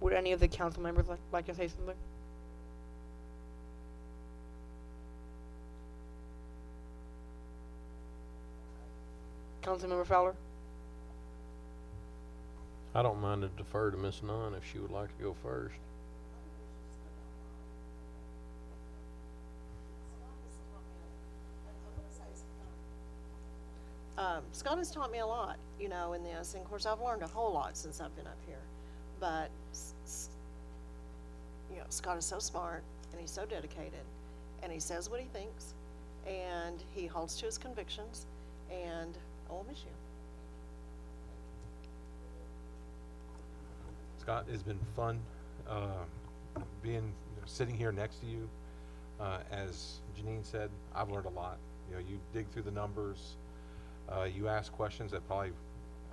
Would any of the council members like to say something? Councilmember Fowler? I don't mind to defer to Miss Nunn if she would like to go first. Scott has taught me a lot, you know, in this, and of course I've learned a whole lot since I've been up here, but you know, Scott is so smart, and he's so dedicated, and he says what he thinks, and he holds to his convictions, and I will miss you. Scott, it's been fun sitting here next to you. As Janine said, I've learned a lot. You know, you dig through the numbers. You ask questions that probably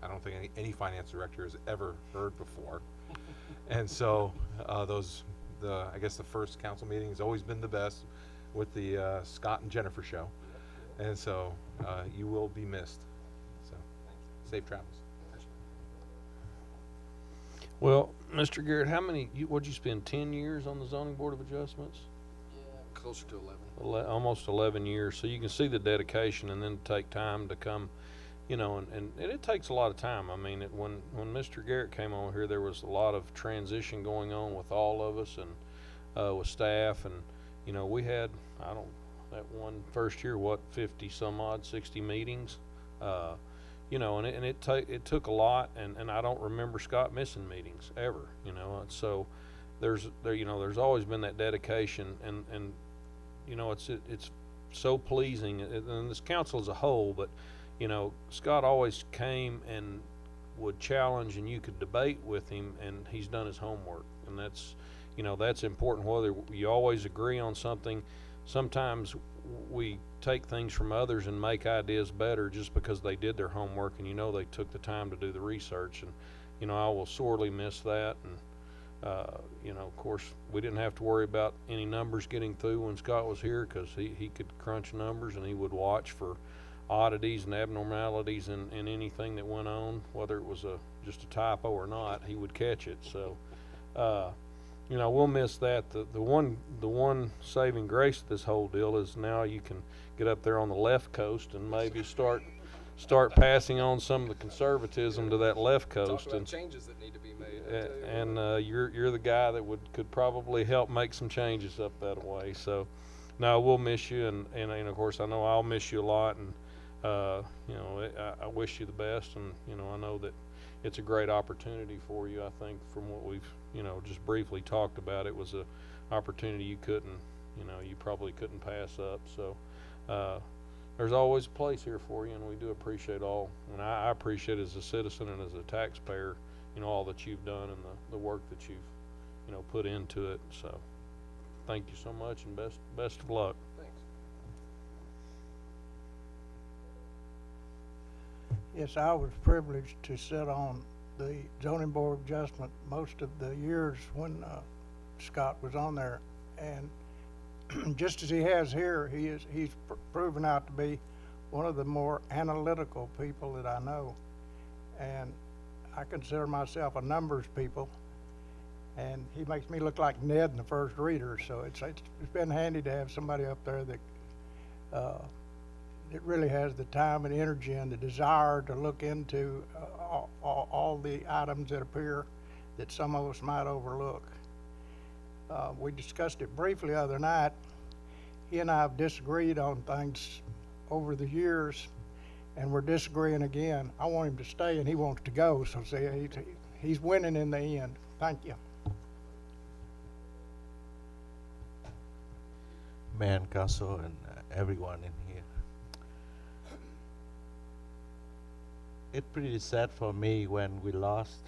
I don't think any finance director has ever heard before. And so I guess the first council meeting has always been the best with the Scott and Jennifer show. And so you will be missed. So safe travels. Well, Mr. Garrett, what'd you spend, 10 years on the Zoning Board of Adjustments? Yeah, closer to 11. Almost 11 years. So you can see the dedication, and then take time to come, you know, and it takes a lot of time. I mean, when Mr. Garrett came on here, there was a lot of transition going on with all of us and with staff. And, you know, we had, that one first year, 50 some odd, 60 meetings. you know, and it took a lot, and I don't remember Scott missing meetings ever, you know, and so there's always been that dedication, and you know, it's so pleasing, and this council as a whole, but you know, Scott always came and would challenge, and you could debate with him, and he's done his homework, and that's, you know, that's important. Whether you always agree on something, sometimes we take things from others and make ideas better just because they did their homework, and you know, they took the time to do the research, and you know, I will sorely miss that. And you know, of course, we didn't have to worry about any numbers getting through when Scott was here, because he could crunch numbers, and he would watch for oddities and abnormalities in anything that went on, whether it was just a typo or not, he would catch it. So you know, we'll miss that. The one saving grace of this whole deal is now you can get up there on the left coast and maybe start passing on some of the conservatism to that left coast. Talk about changes that need to be made. And you're the guy that could probably help make some changes up that way. So, no, we'll miss you, and of course I know I'll miss you a lot, and you know, I wish you the best, and you know, I know that it's a great opportunity for you. I think from what we've, you know, just briefly talked about, it was a opportunity you probably couldn't pass up. So there's always a place here for you, and we do appreciate all, and I appreciate as a citizen and as a taxpayer, you know, all that you've done and the work that you've, you know, put into it. So thank you so much, and best of luck. Thanks. Yes, I was privileged to sit on the zoning board of adjustment most of the years when Scott was on there, and just as he has here, he's proven out to be one of the more analytical people that I know, and I consider myself a numbers people, and he makes me look like Ned in the first reader. So it's been handy to have somebody up there that really has the time and energy and the desire to look into all the items that appear that some of us might overlook. We discussed it briefly the other night. He and I have disagreed on things over the years, and we're disagreeing again. I want him to stay, and he wants to go, so see, he's winning in the end. Thank you. Mayor and council and everyone in here. It's pretty sad for me when we lost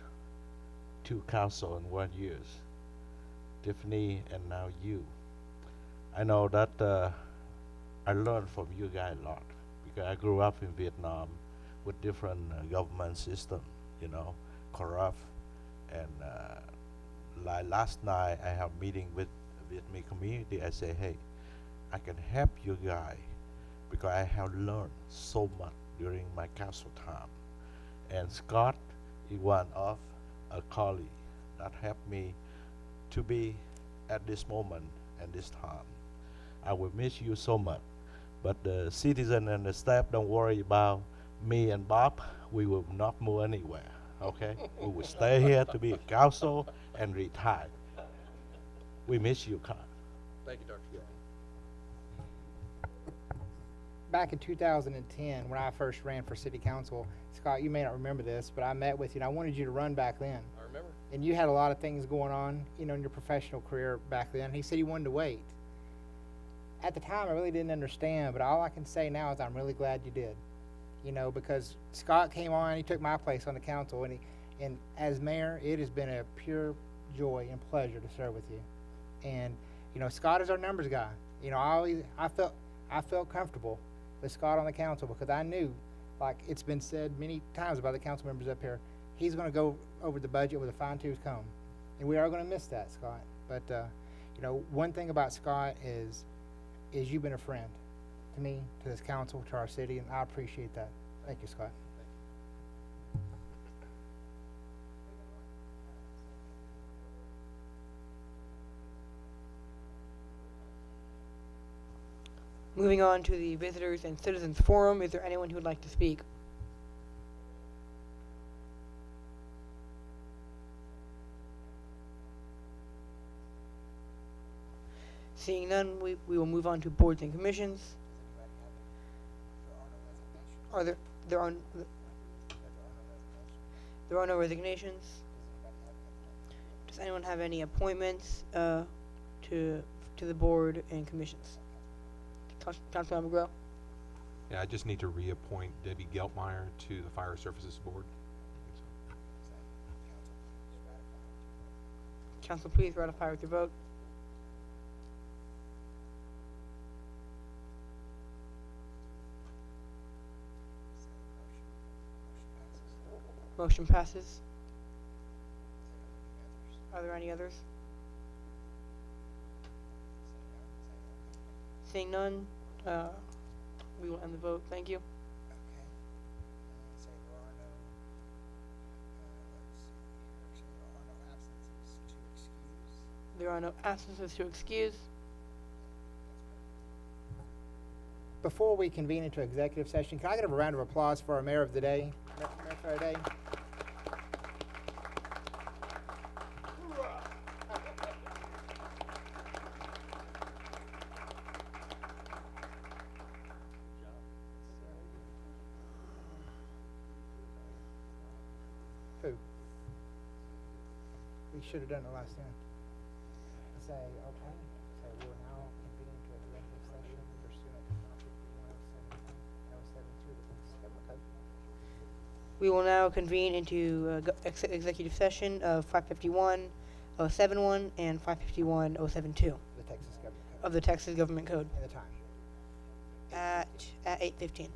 2 council in 1 year. Tiffany and now you. I know that I learned from you guys a lot, because I grew up in Vietnam with different government system, you know, corrupt. And like last night I have meeting with Vietnamese community. I say, hey, I can help you guys because I have learned so much during my council time. And Scott is one of a colleague that helped me to be at this moment and this time. I will miss you so much, but the citizen and the staff, don't worry about me and Bob. We will not move anywhere, okay? We will stay here to be a council and retire. We miss you, Carl. Thank you, Dr. Jones. Back in 2010, when I first ran for city council, Scott, you may not remember this, but I met with you, and I wanted you to run back then. I remember. And you had a lot of things going on, you know, in your professional career back then. He said he wanted to wait. At the time, I really didn't understand, but all I can say now is I'm really glad you did. You know, because Scott came on, he took my place on the council, and as mayor, it has been a pure joy and pleasure to serve with you. And, you know, Scott is our numbers guy. You know, I felt comfortable with Scott on the council because I knew, like it's been said many times by the council members up here, he's going to go over the budget with a fine-tooth comb. And we are going to miss that, Scott. But, you know, one thing about Scott is you've been a friend to me, to this council, to our city, and I appreciate that. Thank you, Scott. Moving on to the Visitors and Citizens Forum, is there anyone who would like to speak? Seeing none, we will move on to boards and commissions. Are there There are no resignations. Does anyone have any appointments to the board and commissions? Councilmember Grow? Yeah, I just need to reappoint Debbie Geltmeyer to the Fire Services Board. Council, please ratify with your vote. Motion passes. Are there any others? Seeing none, we will end the vote. Thank you. There are no absences to excuse. Before we convene into executive session, can I get a round of applause for our mayor of the day? Mayor for our day. Who? We should have done it last time. Say, okay, so we're now convening to executive session pursuant to 151 of the Texas Government Code. We will now convene into executive session of 551.071 and 551.072 The Texas Government Code. of the Texas Government Code And the time. at 8:15.